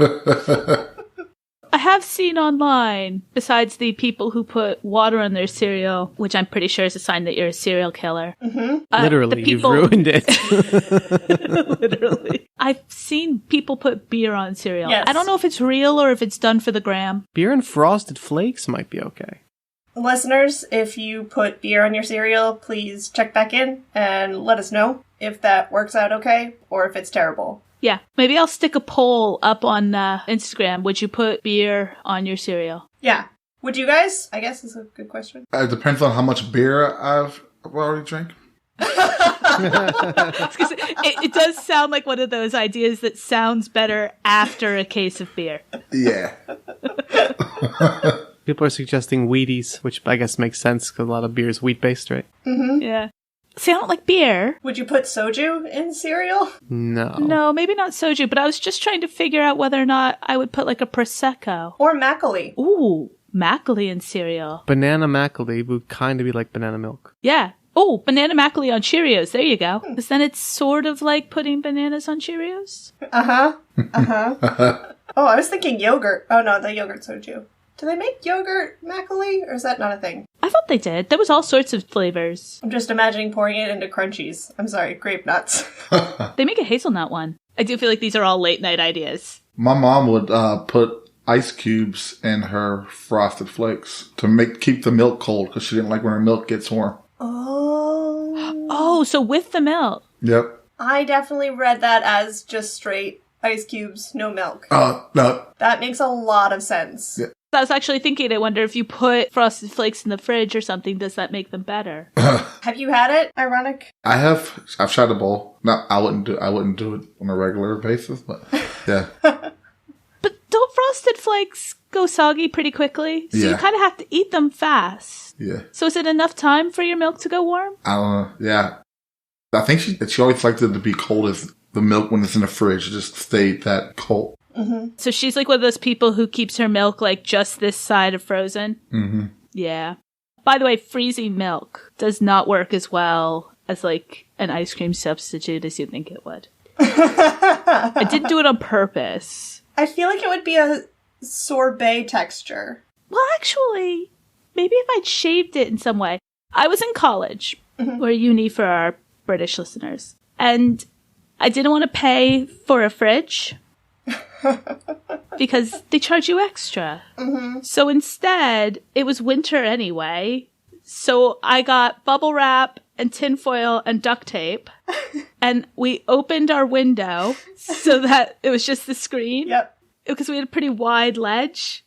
S3: I have seen online, besides the people who put water on their cereal, which I'm pretty sure is a sign that you're a serial killer.
S1: Literally, you've ruined it.
S3: Literally. I've seen people put beer on cereal.
S2: Yes.
S3: I don't know if it's real or if it's done for the gram.
S1: Beer and Frosted Flakes might be okay.
S2: Listeners, if you put beer on your cereal, please check back in and let us know if that works out okay or if it's terrible.
S3: Yeah, maybe I'll stick a poll up on Instagram. Would you put beer on your cereal?
S2: Yeah. Would you guys? I guess is a good question.
S4: It depends on how much beer I've already drank.
S3: It does sound like one of those ideas that sounds better after a case of beer.
S4: Yeah.
S1: People are suggesting Wheaties, which I guess makes sense because a lot of beer is wheat-based, right?
S3: Yeah. See, I don't like beer.
S2: Would you put soju in cereal?
S1: No.
S3: No, maybe not soju, but I was just trying to figure out whether or not I would put like a Prosecco.
S2: Or mackerel?
S3: Ooh, mackerel in cereal.
S1: Banana mackerel would kind of be like banana milk.
S3: Yeah. Oh, banana mackerel on Cheerios. There you go. Because then it's sort of like putting bananas on Cheerios.
S2: Oh, I was thinking yogurt. Oh no, the yogurt soju. Do they make yogurt mackerel, or is that not a thing?
S3: I thought they did. There was all sorts of flavors.
S2: I'm just imagining pouring it into crunchies. I'm sorry, grape nuts.
S3: They make a hazelnut one. I do feel like these are all late night ideas.
S4: My mom would put ice cubes in her Frosted Flakes to keep the milk cold because she didn't like when her milk gets warm.
S3: Oh, so with the milk.
S4: Yep.
S2: I definitely read that as just straight ice cubes, no milk.
S4: No.
S2: That makes a lot of sense.
S4: Yeah.
S3: I was actually thinking, I wonder if you put Frosted Flakes in the fridge or something, does that make them better?
S2: Have you had it? Ironic.
S4: I've tried a bowl. No, I wouldn't do it on a regular basis, but yeah.
S3: But don't Frosted Flakes go soggy pretty quickly? So you kind of have to eat them fast.
S4: Yeah.
S3: So is it enough time for your milk to go warm?
S4: I don't know. Yeah. I think she always liked it to be cold as the milk when it's in the fridge. It just stayed that cold.
S3: So she's like one of those people who keeps her milk like just this side of frozen.
S4: Mm-hmm.
S3: Yeah. By the way, freezing milk does not work as well as like an ice cream substitute as you think it would. I didn't do it on purpose.
S2: I feel like it would be a sorbet texture.
S3: Well, actually, maybe if I'd shaved it in some way. I was in college, or uni for our British listeners, and I didn't want to pay for a fridge. Because they charge you extra. So instead, it was winter anyway. So I got bubble wrap and tinfoil and duct tape. And we opened our window so that it was just the screen.
S2: Yep.
S3: Because we had a pretty wide ledge.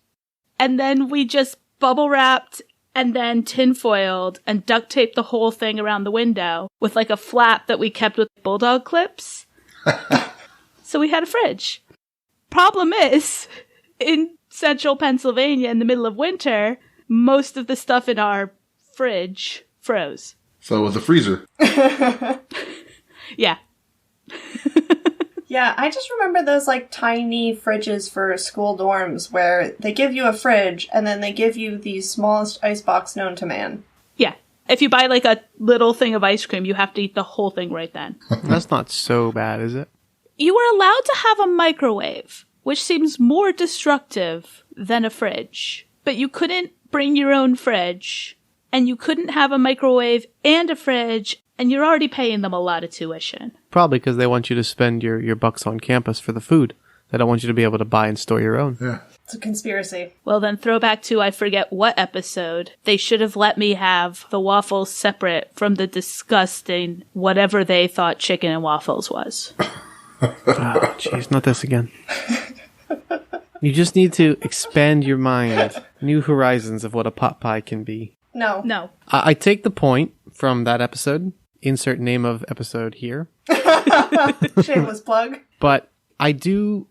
S3: And then we just bubble wrapped and then tinfoiled and duct taped the whole thing around the window with like a flap that we kept with bulldog clips. So we had a fridge. Problem is, in central Pennsylvania in the middle of winter, most of the stuff in our fridge froze.
S4: So it was a freezer.
S3: Yeah.
S2: Yeah, I just remember those like tiny fridges for school dorms where they give you a fridge and then they give you the smallest icebox known to man.
S3: Yeah. If you buy like a little thing of ice cream, you have to eat the whole thing right then.
S1: That's not so bad, is it?
S3: You were allowed to have a microwave, which seems more destructive than a fridge. But you couldn't bring your own fridge, and you couldn't have a microwave and a fridge, and you're already paying them a lot of tuition.
S1: Probably because they want you to spend your bucks on campus for the food. They don't want you to be able to buy and store your own.
S4: Yeah.
S2: It's a conspiracy.
S3: Well, then throw back to I forget what episode. They should have let me have the waffles separate from the disgusting whatever they thought chicken and waffles was.
S1: Oh, jeez, not this again. You just need to expand your mind. New horizons of what a pot pie can be.
S2: No.
S1: I take the point from that episode. Insert name of episode here.
S2: Shameless plug.
S1: But I do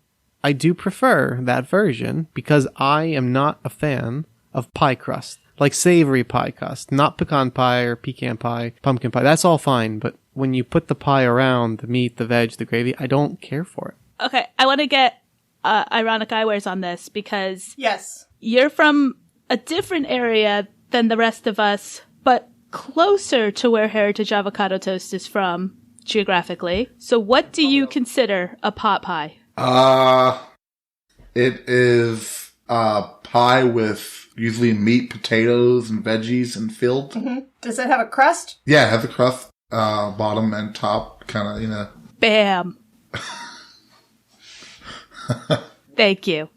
S1: prefer that version because I am not a fan of pie crust. Like savory pie crust. Not pecan pie or pecan pie, pumpkin pie. That's all fine. But when you put the pie around, the meat, the veg, the gravy, I don't care for it.
S3: Okay, I want to get ironic eyewears on this because
S2: Yes.
S3: you're from a different area than the rest of us, but closer to where Heritage Avocado Toast is from, geographically. So what do you consider a pot pie?
S4: It is pie with usually meat, potatoes, and veggies and filled.
S2: Mm-hmm. Does it have a crust?
S4: Yeah, it has a crust, bottom and top, kind of, you know.
S3: Bam. Thank you.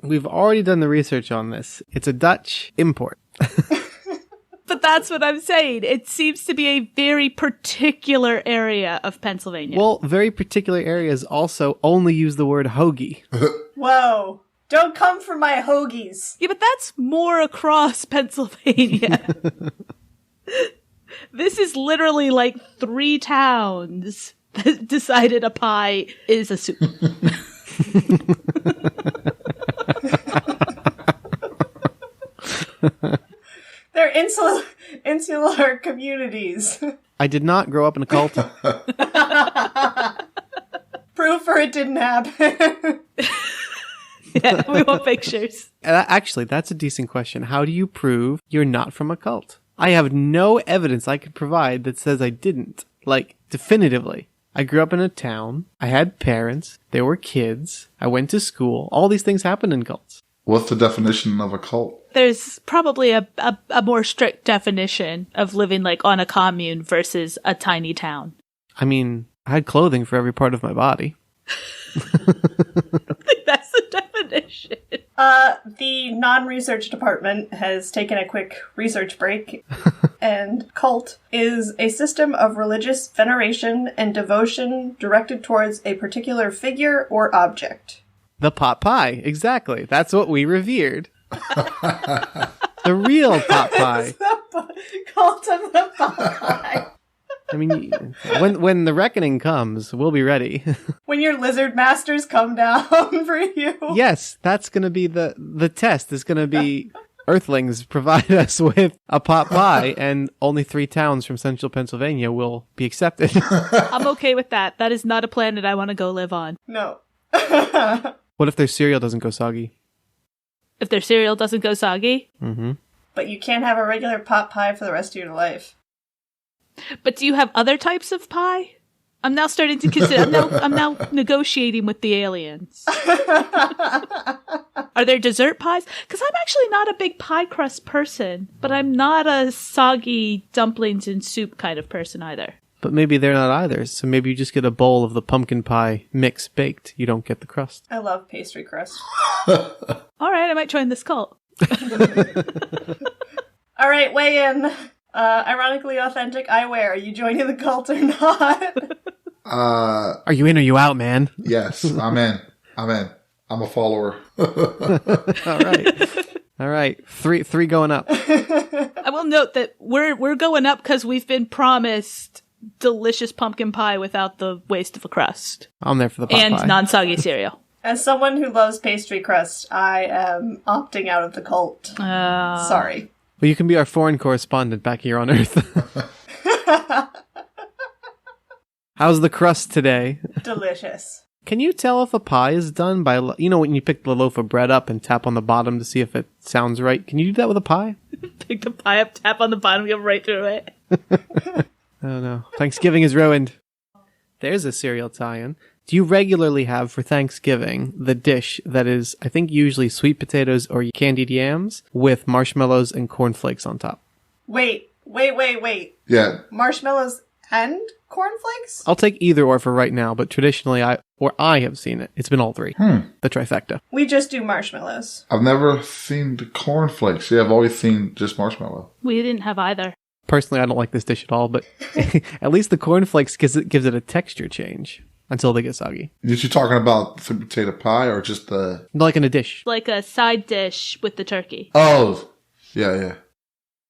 S1: We've already done the research on this. It's a Dutch import.
S3: But that's what I'm saying. It seems to be a very particular area of Pennsylvania.
S1: Well, very particular areas also only use the word hoagie.
S2: Whoa. Don't come for my hoagies.
S3: Yeah, but that's more across Pennsylvania. This is literally like 3 towns that decided a pie is a soup.
S2: They're insular communities.
S1: I did not grow up in a cult.
S2: Proof for it didn't happen.
S3: Yeah, we want pictures.
S1: Actually, that's a decent question. How do you prove you're not from a cult? I have no evidence I could provide that says I didn't. Like, definitively. I grew up in a town. I had parents. There were kids. I went to school. All these things happen in cults.
S4: What's the definition of a cult?
S3: There's probably a more strict definition of living like on a commune versus a tiny town.
S1: I mean, I had clothing for every part of my body.
S3: That's the definition.
S2: The non-research department has taken a quick research break, and cult is a system of religious veneration and devotion directed towards a particular figure or object.
S1: The pot pie. Exactly. That's what we revered. The real pot pie.
S2: The cult of the pot pie.
S1: I mean, when the reckoning comes, we'll be ready.
S2: When your lizard masters come down for you.
S1: Yes, that's going to be the test. Is going to be Earthlings provide us with a pot pie, and only 3 towns from central Pennsylvania will be accepted.
S3: I'm okay with that. That is not a planet I want to go live on.
S2: No.
S1: What if their cereal doesn't go soggy?
S3: If their cereal doesn't go soggy?
S1: Mm-hmm.
S2: But you can't have a regular pot pie for the rest of your life.
S3: But do you have other types of pie? I'm now starting to consider. I'm now negotiating with the aliens. Are there dessert pies? Because I'm actually not a big pie crust person, but I'm not a soggy dumplings and soup kind of person either.
S1: But maybe they're not either, so maybe you just get a bowl of the pumpkin pie mix baked. You don't get the crust.
S2: I love pastry crust.
S3: All right, I might join this cult.
S2: All right, weigh in. Ironically authentic eyewear. Are you joining the cult or not?
S1: Are you in or you out, man?
S4: Yes, I'm in. I'm a follower.
S1: All right. Three going up.
S3: I will note that we're going up because we've been promised delicious pumpkin pie without the waste of a crust.
S1: I'm there for the pot
S3: and
S1: pie.
S3: non-soggy cereal.
S2: As someone who loves pastry crust, I am opting out of the cult. Sorry.
S1: Well, you can be our foreign correspondent back here on Earth. How's the crust today?
S2: Delicious.
S1: Can you tell if a pie is done by, when you pick the loaf of bread up and tap on the bottom to see if it sounds right? Can you do that with a pie?
S3: Pick the pie up, tap on the bottom, go right through it.
S1: Oh no. Thanksgiving is ruined. There's a cereal tie-in. Do you regularly have for Thanksgiving the dish that is, I think, usually sweet potatoes or candied yams with marshmallows and cornflakes on top?
S2: Wait.
S4: Yeah.
S2: Marshmallows and cornflakes?
S1: I'll take either or for right now, but traditionally or I have seen it. It's been all three. The trifecta.
S2: We just do marshmallows.
S4: I've never seen the cornflakes. Yeah, I've always seen just marshmallow.
S3: We didn't have either.
S1: Personally, I don't like this dish at all, but at least the cornflakes gives it a texture change until they get soggy.
S4: Is you talking about sweet potato pie or just the...
S1: Like in a dish.
S3: Like a side dish with the turkey.
S4: Oh, yeah.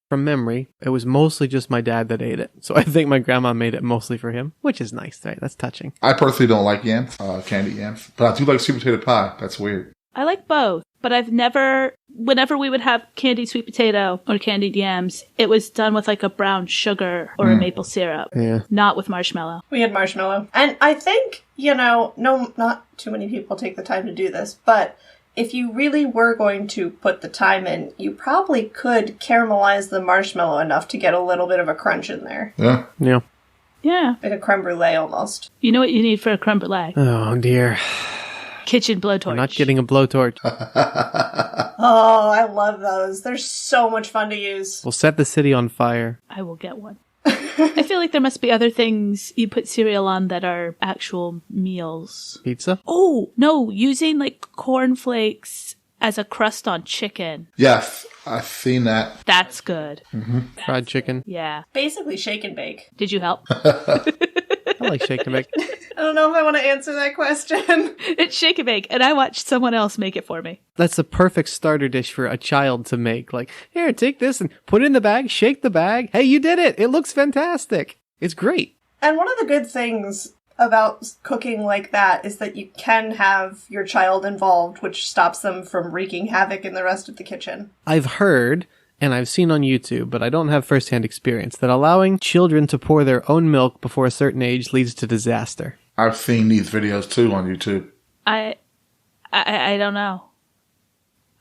S1: From memory, it was mostly just my dad that ate it. So I think my grandma made it mostly for him, which is nice, right? That's touching.
S4: I personally don't like yams, candied yams, but I do like sweet potato pie. That's weird.
S3: I like both, but whenever we would have candied sweet potato or candied yams, it was done with like a brown sugar or a maple syrup.
S1: Yeah.
S3: Not with marshmallow.
S2: We had marshmallow. And I think, not too many people take the time to do this, but if you really were going to put the time in, you probably could caramelize the marshmallow enough to get a little bit of a crunch in there.
S4: Yeah.
S1: Yeah.
S3: Yeah.
S2: Like a creme brulee almost.
S3: You know what you need for a creme brulee?
S1: Oh, dear.
S3: Kitchen blowtorch.
S1: I'm not getting a blowtorch.
S2: Oh, I love those. They're so much fun to use.
S1: We'll set the city on fire.
S3: I will get one. I feel like there must be other things you put cereal on that are actual meals.
S1: Pizza?
S3: Oh, no, using like cornflakes as a crust on chicken.
S4: Yes, I've seen that.
S3: That's good.
S1: Fried chicken?
S3: Yeah.
S2: Basically shake and bake.
S3: Did you help?
S1: I like shake and bake.
S2: I don't know if I want to answer that question.
S3: It's shake and bake, and I watched someone else make it for me.
S1: That's the perfect starter dish for a child to make. Like, here, take this and put it in the bag, shake the bag. Hey, you did it. It looks fantastic. It's great.
S2: And one of the good things about cooking like that is that you can have your child involved, which stops them from wreaking havoc in the rest of the kitchen.
S1: I've heard, and I've seen on YouTube, but I don't have firsthand experience, that allowing children to pour their own milk before a certain age leads to disaster.
S4: I've seen these videos too on YouTube.
S3: I don't know.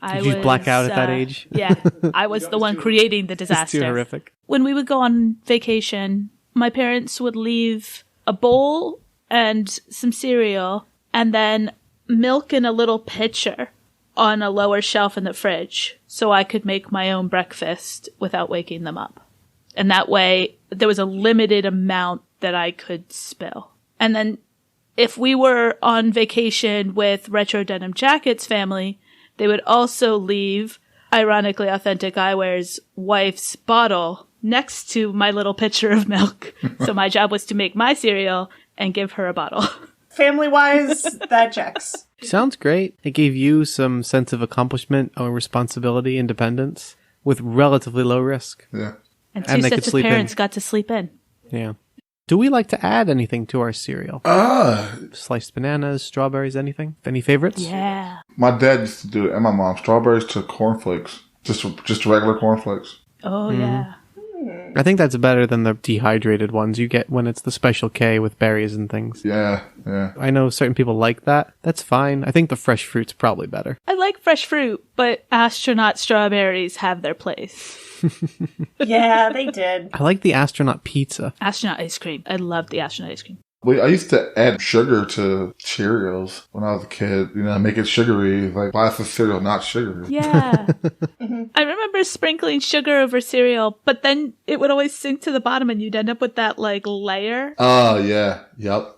S1: Did you black out at that age?
S3: Yeah, I was the one creating the disaster.
S1: It's too horrific.
S3: When we would go on vacation, my parents would leave a bowl and some cereal and then milk in a little pitcher on a lower shelf in the fridge so I could make my own breakfast without waking them up. And that way, there was a limited amount that I could spill. And then if we were on vacation with Retro Denim Jacket's family, they would also leave, ironically, Authentic Eyewear's wife's bottle next to my little pitcher of milk. So my job was to make my cereal and give her a bottle.
S2: Family-wise, that checks.
S1: Sounds great. It gave you some sense of accomplishment or responsibility, independence, with relatively low risk.
S4: Yeah.
S3: And
S1: And
S3: two
S1: they could
S3: sets of
S1: sleep in.
S3: parents got to sleep in.
S1: Yeah. Do we like to add anything to our cereal? Sliced bananas, strawberries, anything? Any favorites?
S3: Yeah.
S4: My dad used to do it, and my mom. Strawberries to cornflakes. Just regular cornflakes.
S3: Oh, yeah.
S1: I think that's better than the dehydrated ones you get when it's the Special K with berries and things.
S4: Yeah.
S1: I know certain people like that. That's fine. I think the fresh fruit's probably better.
S3: I like fresh fruit, but astronaut strawberries have their place.
S2: Yeah, they did.
S1: I like the astronaut pizza.
S3: Astronaut ice cream. I love the astronaut ice cream.
S4: I used to add sugar to Cheerios when I was a kid. Make it sugary. Like, why is the cereal not sugary?
S3: Yeah. I remember sprinkling sugar over cereal, but then it would always sink to the bottom and you'd end up with that, layer.
S4: Oh, yeah. Yep.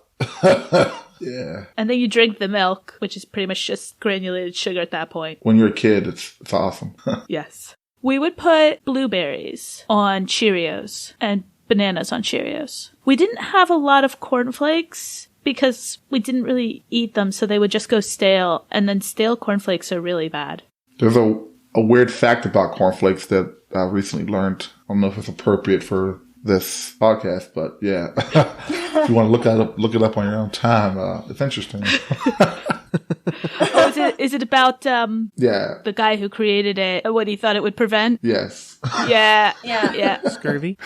S4: Yeah.
S3: And then you drink the milk, which is pretty much just granulated sugar at that point.
S4: When you're a kid, it's awesome.
S3: Yes. We would put blueberries on Cheerios and bananas on Cheerios. We didn't have a lot of cornflakes because we didn't really eat them, so they would just go stale, and then stale cornflakes are really bad.
S4: There's a weird fact about cornflakes that I recently learned. I don't know if it's appropriate for this podcast, but yeah. If you want to look it up on your own time, it's interesting.
S3: Oh, is it about
S4: Yeah.
S3: the guy who created it, what he thought it would prevent?
S4: Yes.
S3: Yeah.
S2: Yeah.
S3: Yeah.
S1: Scurvy?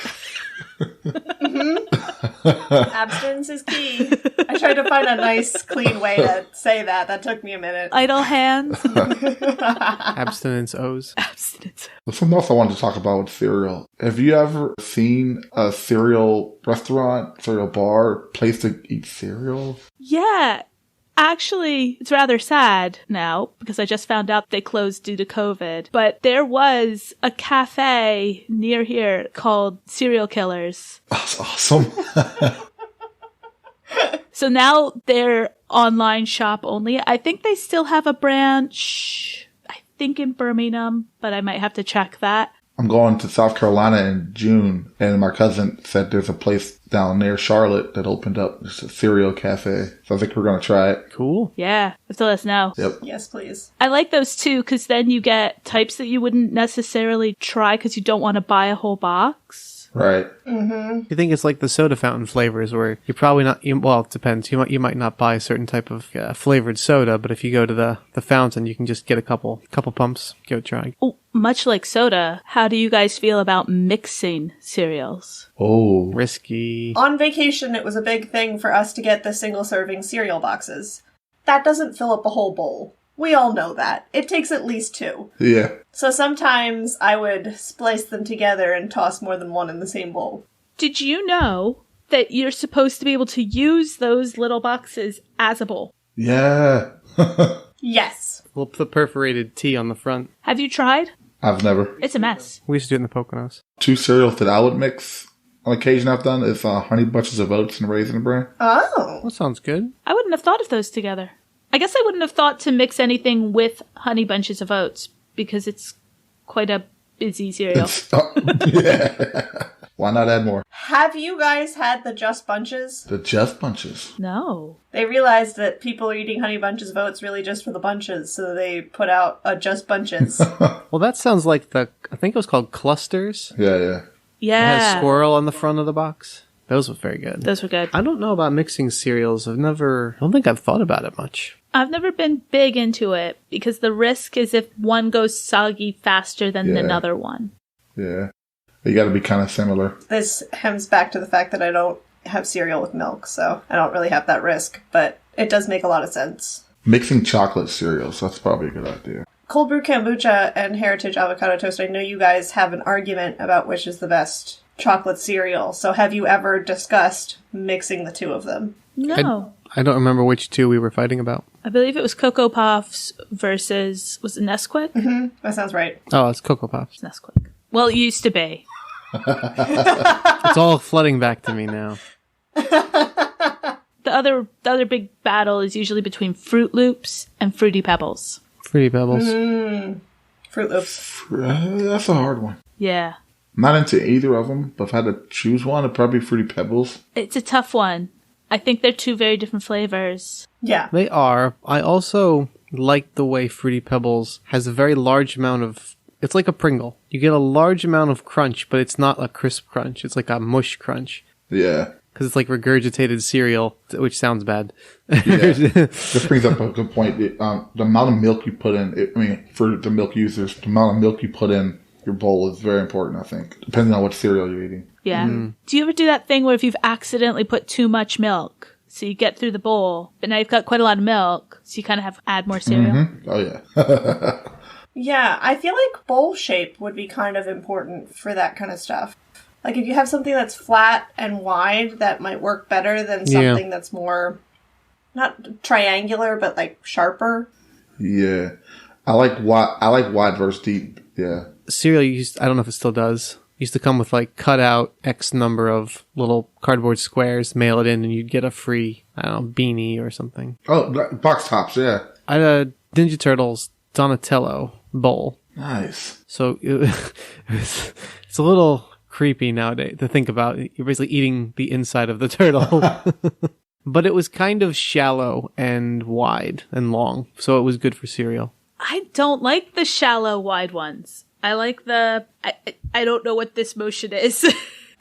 S2: Abstinence is key. I tried to find a nice, clean way to say that. That took me a minute.
S3: Idle hands.
S1: Abstinence O's.
S3: Abstinence.
S4: There's something else I wanted to talk about with cereal. Have you ever seen a cereal restaurant, cereal bar, place to eat cereal?
S3: Yeah. Actually, it's rather sad now because I just found out they closed due to COVID. But there was a cafe near here called Serial Killers.
S4: That's awesome.
S3: So now they're online shop only. I think they still have a branch, I think in Birmingham, but I might have to check that.
S4: I'm going to South Carolina in June, and my cousin said there's a place down near Charlotte that opened up. It's a cereal cafe. So I think we're going to try it.
S1: Cool.
S3: Yeah, have to let us know.
S4: Yep.
S2: Yes, please.
S3: I like those too, because then you get types that you wouldn't necessarily try because you don't want to buy a whole box.
S4: Right.
S1: You think it's like the soda fountain flavors where you're probably not, well, it depends. You might not buy a certain type of flavored soda, but if you go to the fountain, you can just get a couple pumps, give it a try.
S3: Oh, much like soda, how do you guys feel about mixing cereals?
S4: Oh.
S1: Risky.
S2: On vacation, it was a big thing for us to get the single-serving cereal boxes. That doesn't fill up a whole bowl. We all know that. It takes at least 2.
S4: Yeah.
S2: So sometimes I would splice them together and toss more than one in the same bowl.
S3: Did you know that you're supposed to be able to use those little boxes as a bowl?
S4: Yeah.
S2: Yes.
S1: We'll put perforated T on the front.
S3: Have you tried?
S4: I've never.
S3: It's a mess.
S1: We used to do it in the Poconos.
S4: 2 cereals that I would mix on occasion I've done is Honey Bunches of Oats and Raisin Bran.
S2: Oh.
S1: That sounds good.
S3: I wouldn't have thought of those together. I guess I wouldn't have thought to mix anything with Honey Bunches of Oats because it's quite a busy cereal.
S4: Yeah. Why not add more?
S2: Have you guys had the Just Bunches?
S4: The Just Bunches.
S3: No.
S2: They realized that people are eating Honey Bunches of Oats really just for the bunches, so they put out a Just Bunches.
S1: Well, that sounds like I think it was called Clusters.
S4: Yeah, yeah.
S1: It
S3: Yeah.
S1: has squirrel on the front of the box. Those were very good.
S3: Those were good.
S1: I don't know about mixing cereals. I don't think I've thought about it much.
S3: I've never been big into it because the risk is if one goes soggy faster than
S4: Yeah.
S3: another one.
S4: Yeah. You got to be kind of similar.
S2: This hems back to the fact that I don't have cereal with milk, so I don't really have that risk, but it does make a lot of sense.
S4: Mixing chocolate cereals, that's probably a good idea.
S2: Cold brew kombucha and heritage avocado toast, I know you guys have an argument about which is the best chocolate cereal, so have you ever discussed mixing the 2 of them?
S3: No.
S1: I don't remember which 2 we were fighting about.
S3: I believe it was Cocoa Puffs versus, was it Nesquik?
S2: That sounds right.
S1: Oh, it's Cocoa Pops.
S3: Nesquik. Well, it used to be.
S1: It's all flooding back to me now.
S3: The other big battle is usually between Fruit Loops and Fruity Pebbles.
S1: Fruity Pebbles.
S2: Fruit Loops.
S4: That's a hard one.
S3: Yeah.
S4: Not into either of them, but if I had to choose one, it'd probably be Fruity Pebbles.
S3: It's a tough one. I think they're 2 very different flavors.
S2: Yeah.
S1: They are. I also like the way Fruity Pebbles has a very large amount of... It's like a Pringle. You get a large amount of crunch, but it's not a crisp crunch. It's like a mush crunch.
S4: Yeah.
S1: Because it's like regurgitated cereal, which sounds bad.
S4: Yeah. This brings up a good point. The amount of milk you put in, for the milk users, the amount of milk you put in your bowl is very important, I think, depending on what cereal you're eating.
S3: Yeah. Do you ever do that thing where if you've accidentally put too much milk, so you get through the bowl, but now you've got quite a lot of milk, so you kind of have to add more cereal?
S4: Mm-hmm. Oh, yeah.
S2: Yeah, I feel like bowl shape would be kind of important for that kind of stuff. Like, if you have something that's flat and wide, that might work better than something that's more, not triangular, but, like, sharper.
S4: Yeah. I like wide versus deep. Yeah.
S1: Cereal I don't know if it still does, used to come with like cut out X number of little cardboard squares, mail it in, and you'd get a free, I don't know, beanie or something.
S4: Oh, box tops, yeah.
S1: I had a Ninja Turtles Donatello bowl.
S4: Nice.
S1: So it's a little creepy nowadays to think about. You're basically eating the inside of the turtle. But it was kind of shallow and wide and long, so it was good for cereal.
S3: I don't like the shallow, wide ones. I like I don't know what this motion is.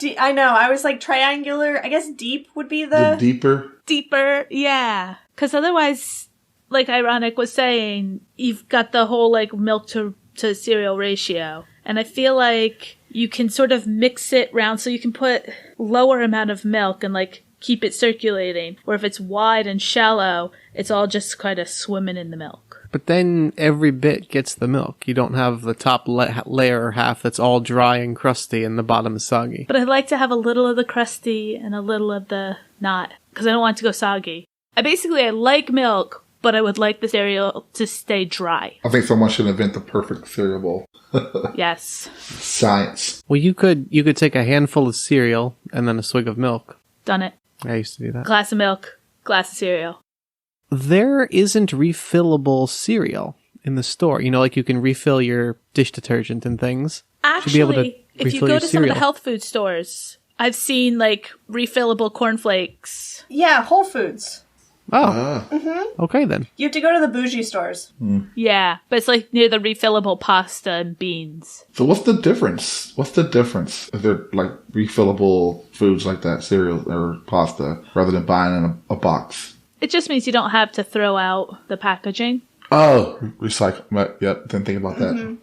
S2: I know, I was like triangular. I guess deep would be
S4: The deeper.
S3: Deeper, yeah. Because otherwise, like Ironic was saying, you've got the whole like milk to cereal ratio. And I feel like you can sort of mix it round so you can put lower amount of milk and like keep it circulating. Or if it's wide and shallow, it's all just kind of swimming in the milk.
S1: But then every bit gets the milk. You don't have the top layer or half that's all dry and crusty and the bottom is soggy.
S3: But I'd like to have a little of the crusty and a little of the not, because I don't want it to go soggy. I like milk, but I would like the cereal to stay dry.
S4: I think someone should invent the perfect cereal bowl.
S3: Yes.
S1: Science. Well, you could take a handful of cereal and then a swig of milk.
S3: Done it.
S1: I used to do that.
S3: Glass of milk, glass of cereal.
S1: There isn't refillable cereal in the store. You know, like you can refill your dish detergent and things.
S3: Actually,
S1: be able to
S3: if you
S1: refill
S3: go
S1: your
S3: to some of the
S1: cereal.
S3: health food stores, I've seen like refillable cornflakes.
S2: Yeah, Whole Foods.
S1: Oh, okay then.
S2: You have to go to the bougie stores.
S3: Yeah, but it's like near the refillable pasta and beans.
S4: So what's the difference? What's the difference if they're like refillable foods like that, cereal or pasta, rather than buying in a box?
S3: It just means you don't have to throw out the packaging.
S4: Oh, recycle. Yep, didn't think about that.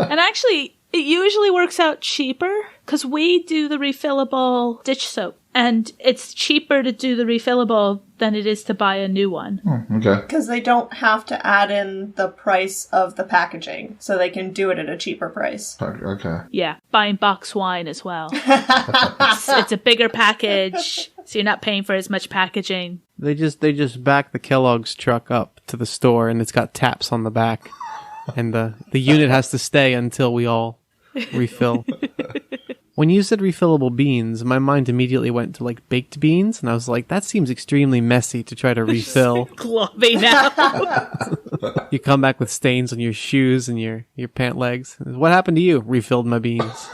S3: And actually, it usually works out cheaper because we do the refillable dish soap. And it's cheaper to do the refillable than it is to buy a new one.
S4: Okay.
S2: Because they don't have to add in the price of the packaging, so they can do it at a cheaper price.
S4: Okay.
S3: Yeah, buying box wine as well. It's a bigger package, so you're not paying for as much packaging.
S1: They just back the Kellogg's truck up to the store, and it's got taps on the back, and the unit has to stay until we all refill. When you said refillable beans, my mind immediately went to like baked beans, and I was like, that seems extremely messy to try to refill.
S3: Globby now.
S1: You come back with stains on your shoes and your pant legs. What happened to you? Refilled my beans.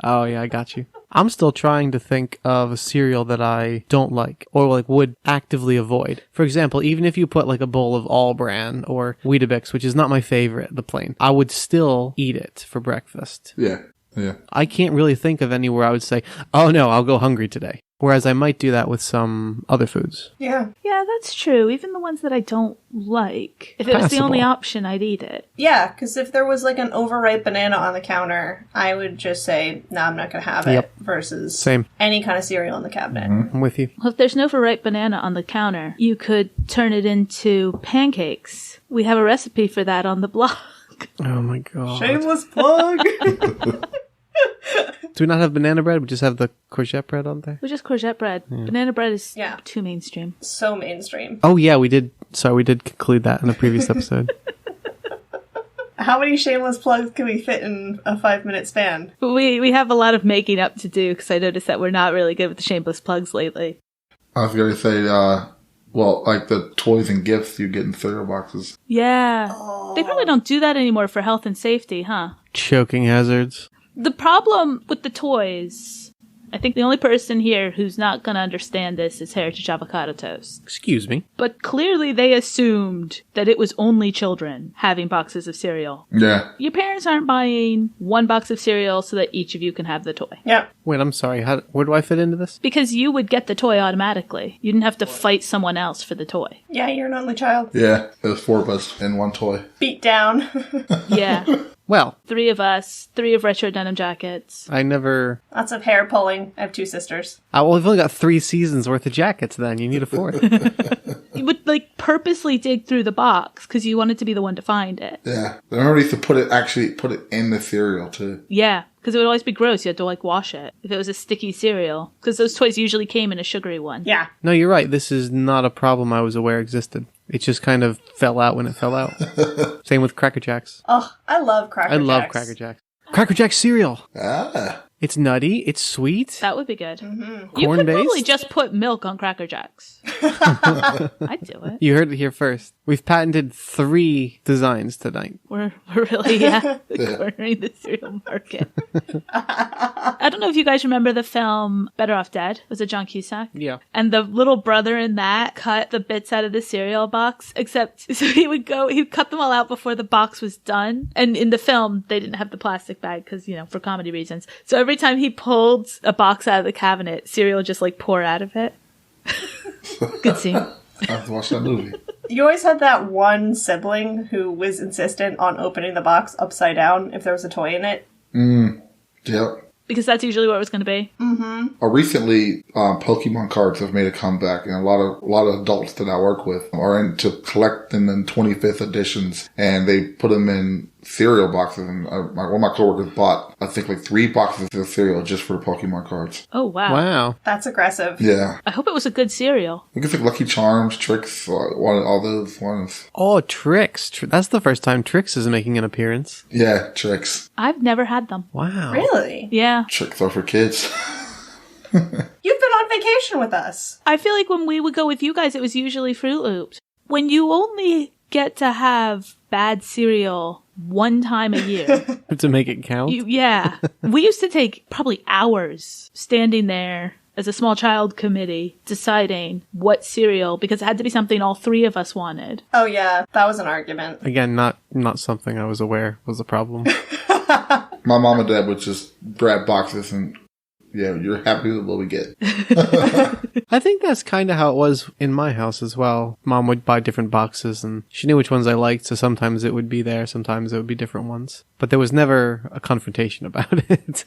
S1: Oh yeah, I got you. I'm still trying to think of a cereal that I don't like or like would actively avoid. For example, even if you put like a bowl of All Bran or Weetabix, which is not my favorite, the plain, I would still eat it for breakfast.
S4: Yeah. Yeah.
S1: I can't really think of anywhere I would say, oh no, I'll go hungry today. Whereas I might do that with some other foods.
S2: Yeah.
S3: Yeah, that's true. Even the ones that I don't like. If it was the only
S1: Passable.
S3: option, I'd eat it.
S2: Yeah, because if there was like an overripe banana on the counter, I would just say, no, I'm not going to have it,
S1: Yep.
S2: versus
S1: Same.
S2: any kind of cereal in the cabinet.
S1: I'm with you.
S3: Well, if there's no overripe banana on the counter, you could turn it into pancakes. We have a recipe for that on the blog.
S1: Oh my god.
S2: Shameless plug!
S1: Do we not have banana bread? We just have the courgette bread on there?
S3: With just courgette bread. Banana bread is
S2: Yeah.
S3: too mainstream.
S2: So mainstream.
S1: Oh yeah, we did. Sorry, we did conclude that in a previous episode.
S2: How many shameless plugs can we fit in a 5-minute span?
S3: But we have a lot of making up to do because I noticed that we're not really good with the shameless plugs lately.
S4: I was going to say, well, like the toys and gifts you get in cereal boxes.
S3: Yeah. They probably don't do that anymore for health and safety, huh?
S1: Choking hazards.
S3: The problem with the toys, I think the only person here who's not going to understand this is Heritage Avocado Toast.
S1: Excuse me.
S3: But clearly they assumed that it was only children having boxes of cereal.
S4: Yeah.
S3: Your parents aren't buying one box of cereal so that each of you can have the toy.
S2: Yeah.
S1: Wait, I'm sorry. Where do I fit into this?
S3: Because you would get the toy automatically. You didn't have to fight someone else for the toy.
S2: Yeah, you're an only child.
S4: Yeah. There's 4 of us in one toy.
S2: Beat down.
S3: Yeah.
S1: Well,
S3: 3 of us, 3 of retro denim jackets.
S1: I never...
S2: Lots of hair pulling. I have 2 sisters.
S1: well, we've only got 3 seasons worth of jackets then. You need a 4th.
S3: You would like purposely dig through the box because you wanted to be the one to find it.
S4: Yeah. I remember you used to put it in the cereal too.
S3: Yeah, because it would always be gross. You had to like wash it if it was a sticky cereal because those toys usually came in a sugary one.
S2: Yeah.
S1: No, you're right. This is not a problem I was aware existed. It just kind of fell out when it fell out. Same with Cracker Jacks.
S2: Oh, I love Cracker
S1: I
S2: Jacks.
S1: love Cracker Jacks. Cracker Jack cereal.
S4: Ah.
S1: It's nutty. It's sweet.
S3: That would be good. You
S1: Corn
S3: could probably
S1: based?
S3: just put milk on Cracker Jacks. I'd do it.
S1: You heard it here first. We've patented 3 designs tonight.
S3: We're really cornering the cereal market. I don't know if you guys remember the film Better Off Dead. Was it John Cusack?
S1: Yeah.
S3: And the little brother in that cut the bits out of the cereal box, except so he'd cut them all out before the box was done. And in the film, they didn't have the plastic bag because, for comedy reasons. So every time he pulled a box out of the cabinet, cereal would just like pour out of it. Good scene.
S4: I have to watch that movie.
S2: You always had that one sibling who was insistent on opening the box upside down if there was a toy in it.
S4: Yep.
S3: Because that's usually what it was going to be.
S4: Recently, Pokemon cards have made a comeback, and a lot of adults that I work with are into collecting them in 25th editions, and they put them in cereal boxes. And one of my coworkers bought, I think, like 3 boxes of cereal just for the Pokemon cards.
S3: Oh, wow.
S1: Wow.
S2: That's aggressive.
S4: Yeah,
S3: I hope it was a good cereal.
S4: I guess like Lucky Charms, Tricks, all those ones.
S1: Oh, Trix. That's the first time Trix is making an appearance.
S4: Yeah, Tricks.
S3: I've never had them.
S1: Wow.
S2: Really?
S3: Yeah.
S4: Tricks are for kids.
S2: You've been on vacation with us.
S3: I feel like when we would go with you guys, it was usually Fruit Loops. When you only get to have bad cereal one time a year.
S1: To make it count?
S3: Yeah. We used to take probably hours standing there as a small child committee deciding what cereal, because it had to be something all three of us wanted.
S2: Oh yeah, that was an argument.
S1: Again, not something I was aware was a problem.
S4: My mom and dad would just grab boxes and, yeah, you're happy with what we get.
S1: I think that's kind of how it was in my house as well. Mom would buy different boxes and she knew which ones I liked, so sometimes it would be there, sometimes it would be different ones. But there was never a confrontation about it.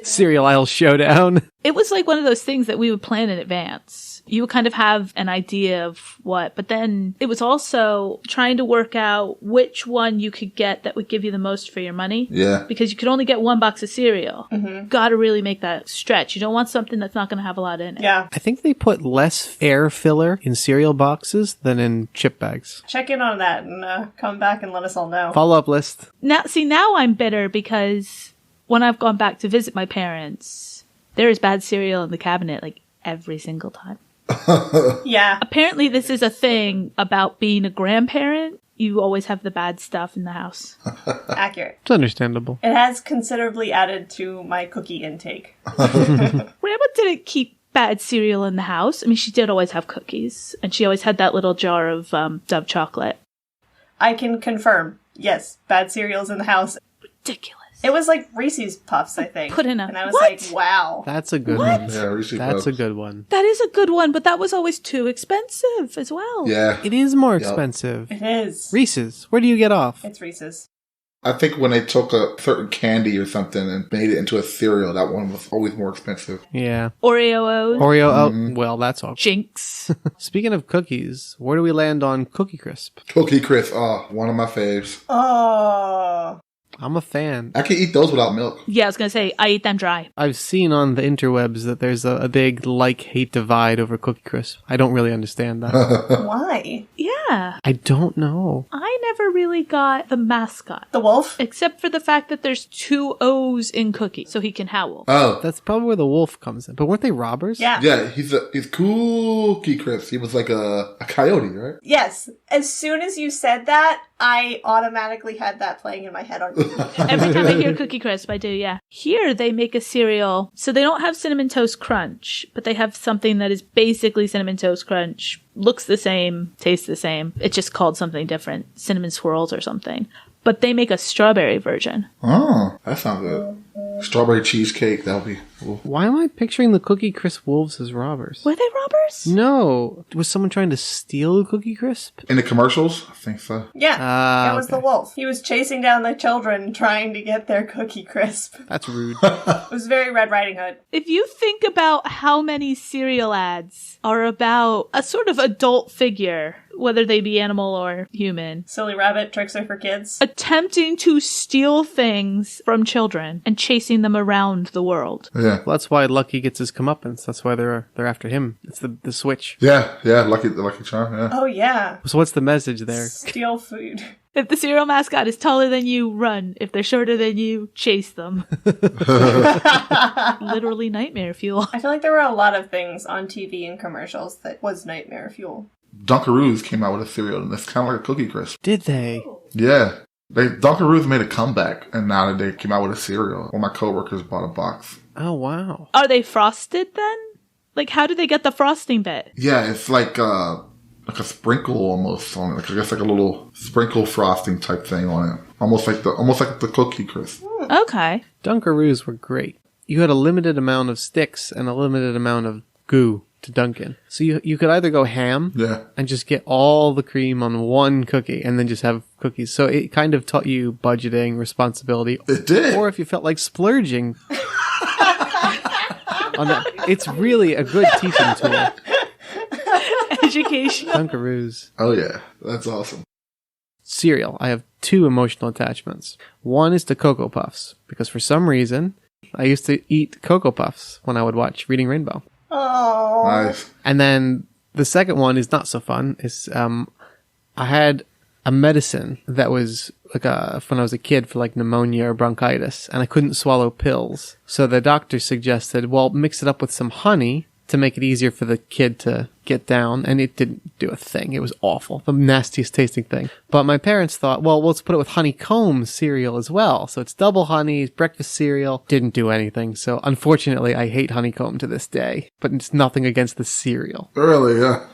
S1: Cereal aisle showdown.
S3: It was like one of those things that we would plan in advance. You would kind of have an idea of what, but then it was also trying to work out which one you could get that would give you the most for your money.
S4: Yeah.
S3: Because you could only get one box of cereal. Got to really make that stretch. You don't want something that's not going to have a lot in it.
S2: Yeah.
S1: I think they put less air filler in cereal boxes than in chip bags.
S2: Check in on that and come back and let us all know.
S1: Follow-up list.
S3: Now I'm bitter because when I've gone back to visit my parents, there is bad cereal in the cabinet like every single time.
S2: Yeah.
S3: Apparently this is a thing about being a grandparent. You always have the bad stuff in the house.
S2: Accurate.
S1: It's understandable.
S2: It has considerably added to my cookie intake.
S3: Grandma didn't keep bad cereal in the house. I mean, she did always have cookies, and she always had that little jar of Dove chocolate.
S2: I can confirm. Yes, bad cereal's in the house.
S3: Ridiculous.
S2: It was like Reese's Puffs, I think.
S3: Put in a-
S2: And I was
S3: What?
S2: like, wow.
S1: That's a good
S3: What?
S1: one.
S4: Yeah, Reese's
S1: That's
S4: Puffs.
S1: a good one.
S3: That is a good one, but that was always too expensive as well.
S4: Yeah.
S1: It is more
S4: Yep.
S1: expensive.
S2: It is.
S1: Reese's, where do you get off?
S2: It's Reese's.
S4: I think when they took a certain candy or something and made it into a cereal, that one was always more expensive.
S1: Yeah.
S3: Oreo O's.
S1: Oreo, oh, well, that's all.
S3: Jinx.
S1: Speaking of cookies, where do we land on Cookie Crisp?
S4: Cookie Crisp, one of my faves.
S2: Oh.
S1: I'm a fan.
S4: I can eat those without milk.
S3: Yeah, I was going to say, I eat them dry.
S1: I've seen on the interwebs that there's a big like-hate divide over Cookie Crisp. I don't really understand that.
S2: Why?
S3: Yeah.
S1: I don't know.
S3: I never really got the mascot.
S2: The wolf?
S3: Except for the fact that there's 2 O's in Cookie, so he can howl.
S4: Oh,
S1: That's probably where the wolf comes in. But weren't they robbers?
S2: Yeah.
S4: yeah, he's Cookie Crisp. He was like a coyote, right?
S2: Yes. As soon as you said that, I automatically had that playing in my head on
S3: Every time I hear Cookie Crisp, I do, yeah. Here, they make a cereal, so they don't have Cinnamon Toast Crunch, but they have something that is basically Cinnamon Toast Crunch. Looks the same, tastes the same. It's just called something different. Cinnamon Swirls or something. But they make a strawberry version.
S4: Oh, that sounds good. Strawberry cheesecake, that would be cool.
S1: Why am I picturing the Cookie Crisp wolves as robbers?
S3: Were they robbers?
S1: No. Was someone trying to steal the Cookie Crisp?
S4: In the commercials? I think so.
S2: Yeah. That was
S1: okay.
S2: the wolf. He was chasing down the children trying to get their Cookie Crisp.
S1: That's rude.
S2: It was very Red Riding Hood.
S3: If you think about how many cereal ads are about a sort of adult figure, whether they be animal or human,
S2: Silly Rabbit, Tricks Are for Kids.
S3: attempting to steal things from children and chasing them around the world.
S4: Yeah.
S1: Well, that's why Lucky gets his comeuppance. That's why they're after him. It's the switch.
S4: Yeah, Lucky Charm, yeah.
S2: Oh, yeah.
S1: So what's the message there?
S2: Steal food.
S3: If the cereal mascot is taller than you, run. If they're shorter than you, chase them. Literally nightmare fuel.
S2: I feel like there were a lot of things on TV and commercials that was nightmare fuel.
S4: Dunkaroos came out with a cereal, and it's kind of like a Cookie Crisp.
S1: Did they?
S4: Yeah. Dunkaroos made a comeback, and now that they came out with a cereal, one of my coworkers bought a box.
S1: Oh, wow.
S3: Are they frosted then? Like, how do they get the frosting bit?
S4: Yeah, it's like a sprinkle almost on it. Like, I guess like a little sprinkle frosting type thing on it. Almost like the Cookie Crisp.
S3: Okay.
S1: Dunkaroos were great. You had a limited amount of sticks and a limited amount of goo to dunk in. So you could either go ham
S4: Yeah.
S1: and just get all the cream on one cookie and then just have cookies. So it kind of taught you budgeting, responsibility.
S4: It did.
S1: Or if you felt like splurging. It's really a good teaching tool.
S3: Education.
S1: Dunkaroos.
S4: Oh, yeah. That's awesome.
S1: Cereal. I have 2 emotional attachments. One is to Cocoa Puffs, because for some reason, I used to eat Cocoa Puffs when I would watch Reading Rainbow.
S2: Oh.
S4: Nice.
S1: And then the second one is not so fun. Is I had a medicine that was like when I was a kid for like pneumonia or bronchitis, and I couldn't swallow pills. So the doctor suggested, well, mix it up with some honey to make it easier for the kid to get down, and it didn't do a thing. It was awful. The nastiest tasting thing. But my parents thought, well, let's put it with honeycomb cereal as well. So it's double honey, breakfast cereal. Didn't do anything. So unfortunately, I hate honeycomb to this day. But it's nothing against the cereal.
S4: Really, yeah.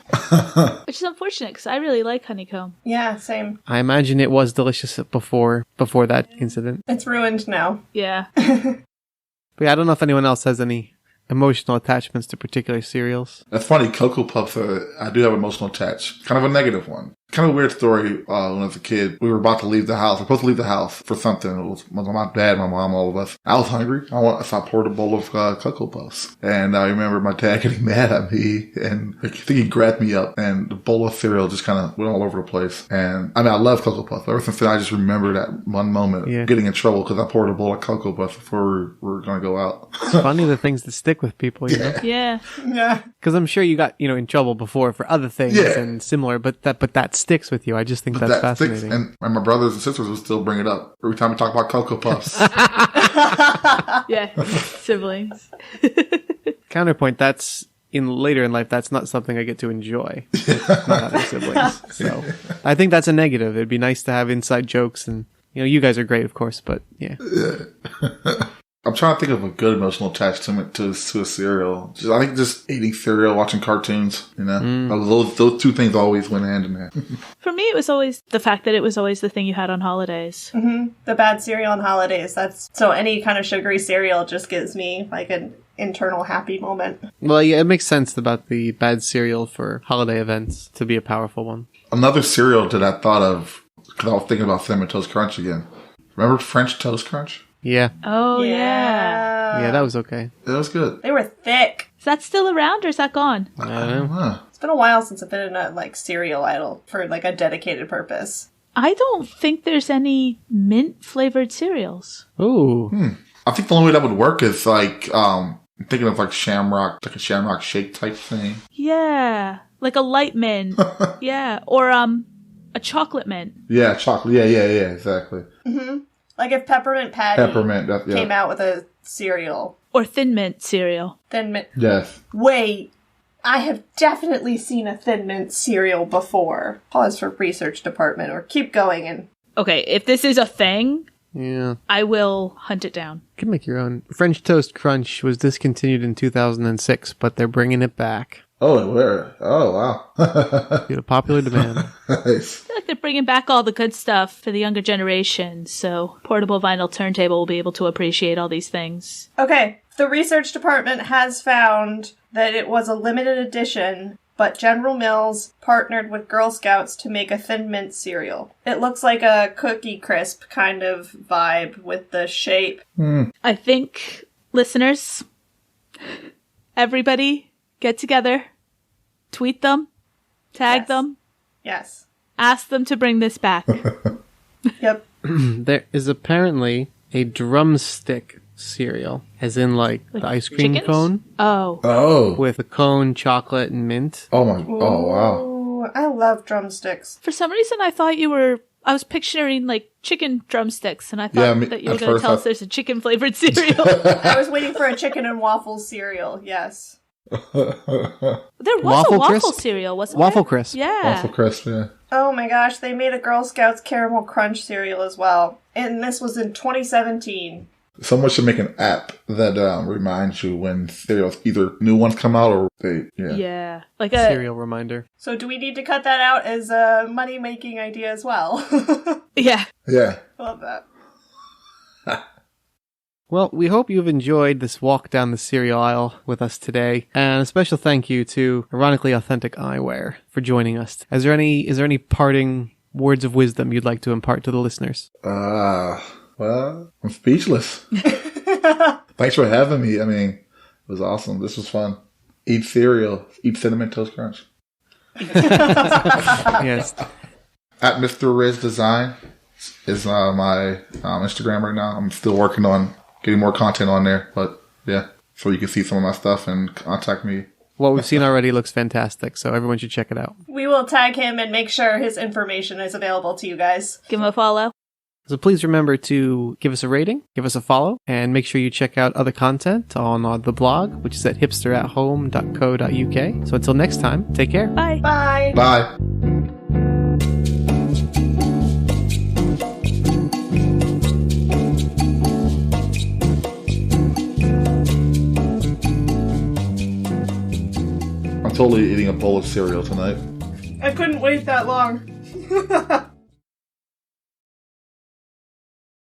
S3: Which is unfortunate because I really like honeycomb.
S2: Yeah, same.
S1: I imagine it was delicious before that incident.
S2: It's ruined now.
S3: Yeah.
S1: But yeah, I don't know if anyone else has any emotional attachments to particular cereals.
S4: That's funny. Cocoa Puffs, I do have emotional attach. Kind of a negative one. Kind of a weird story. When I was a kid, we were about to leave the house. We were supposed to leave the house for something. It was my dad, my mom, all of us. I was hungry. So I poured a bowl of Cocoa Puffs. And I remember my dad getting mad at me. And I think he grabbed me up. And the bowl of cereal just kind of went all over the place. And I mean, I love Cocoa Puffs. Ever since then, I just remember that one moment getting in trouble because I poured a bowl of Cocoa Puffs before we were going to go out.
S1: It's funny the things that stick with people, you know?
S3: Yeah.
S2: Yeah.
S1: Because I'm sure you got, in trouble before for other things and similar, but that sticks with you. I just think that's fascinating.
S4: And my brothers and sisters will still bring it up every time we talk about Cocoa Puffs.
S3: Yeah. Siblings.
S1: Counterpoint, that's later in life, that's not something I get to enjoy. Not having siblings. So I think that's a negative. It'd be nice to have inside jokes and, you guys are great, of course, but yeah.
S4: I'm trying to think of a good emotional attachment to a cereal. I think just eating cereal, watching cartoons, Those two things always went hand in hand.
S3: For me, it was always the fact that it was always the thing you had on holidays.
S2: Mm-hmm. The bad cereal on holidays. So any kind of sugary cereal just gives me like an internal happy moment.
S1: Well, yeah, it makes sense about the bad cereal for holiday events to be a powerful one.
S4: Another cereal that I thought of, because I was thinking about Cinnamon Toast Crunch again. Remember French Toast Crunch?
S1: Yeah.
S3: Oh, yeah.
S1: Yeah, that was okay.
S4: That was good.
S2: They were thick.
S3: Is that still around or is that gone?
S1: I don't know.
S2: It's been a while since I've been in a cereal aisle for like a dedicated purpose.
S3: I don't think there's any mint-flavored cereals.
S1: Ooh.
S4: I think the only way that would work is like, I'm thinking of like Shamrock, like a Shamrock Shake type thing.
S3: Yeah. Like a light mint. Yeah. Or a chocolate mint.
S4: Yeah, chocolate. Yeah, exactly.
S2: Mm-hmm. Like if Peppermint Patty came out with a cereal.
S3: Or Thin Mint cereal.
S2: Thin Mint.
S4: Yes.
S2: Wait. I have definitely seen a Thin Mint cereal before. Pause for research department or keep going and...
S3: Okay, if this is a thing,
S1: yeah,
S3: I will hunt it down.
S1: You can make your own. French Toast Crunch was discontinued in 2006, but they're bringing it back.
S4: Oh, where? Oh, wow.
S1: Due to popular demand.
S4: Nice.
S3: I feel like they're bringing back all the good stuff for the younger generation, so portable vinyl turntable will be able to appreciate all these things.
S2: Okay, the research department has found that it was a limited edition, but General Mills partnered with Girl Scouts to make a Thin Mint cereal. It looks like a Cookie Crisp kind of vibe with the shape.
S3: I think, listeners, everybody get together, tweet them, tag them.
S2: Yes.
S3: Ask them to bring this back.
S2: Yep.
S1: There is apparently a drumstick cereal, as in like the ice cream
S3: chickens?
S1: cone.
S4: Oh.
S1: With a cone, chocolate, and mint.
S4: Oh, my. Oh, wow.
S2: Ooh, I love drumsticks.
S3: For some reason, I was picturing like chicken drumsticks, and I thought that you were going to tell us there's a chicken flavored cereal.
S2: I was waiting for a chicken and waffles cereal, yes.
S3: There was
S1: Waffle
S3: a waffle
S1: Crisp?
S3: cereal, wasn't
S1: Waffle
S3: there?
S1: Crisp.
S3: Yeah.
S4: Waffle Crisp, yeah.
S2: Oh my gosh, they made a Girl Scouts Caramel Crunch cereal as well. And this was in 2017.
S4: Someone should make an app that reminds you when cereals, either new ones come out or they,
S3: Yeah. Like a
S1: Cereal reminder.
S2: So do we need to cut that out as a money-making idea as well?
S3: Yeah.
S4: Yeah.
S2: Love that.
S1: Well, we hope you've enjoyed this walk down the cereal aisle with us today, and a special thank you to Ironically Authentic Eyewear for joining us. Is there any parting words of wisdom you'd like to impart to the listeners?
S4: Well, I'm speechless. Thanks for having me. I mean, it was awesome. This was fun. Eat cereal. Eat Cinnamon Toast Crunch.
S1: Yes.
S4: At Mr. Riz Design is my Instagram right now. I'm still working on getting more content on there, but yeah. So you can see some of my stuff and contact me
S1: What we've seen already looks fantastic, so everyone should check it out.
S2: We will tag him and make sure his information is available to you guys.
S3: Give him a follow.
S1: So please remember to give us a rating, give us a follow, and make sure you check out other content on the blog, which is at hipsterathome.co.uk. So until next time, take care.
S3: Bye.
S2: Bye.
S4: Bye. I'm totally eating a bowl of cereal tonight.
S2: I couldn't wait that long.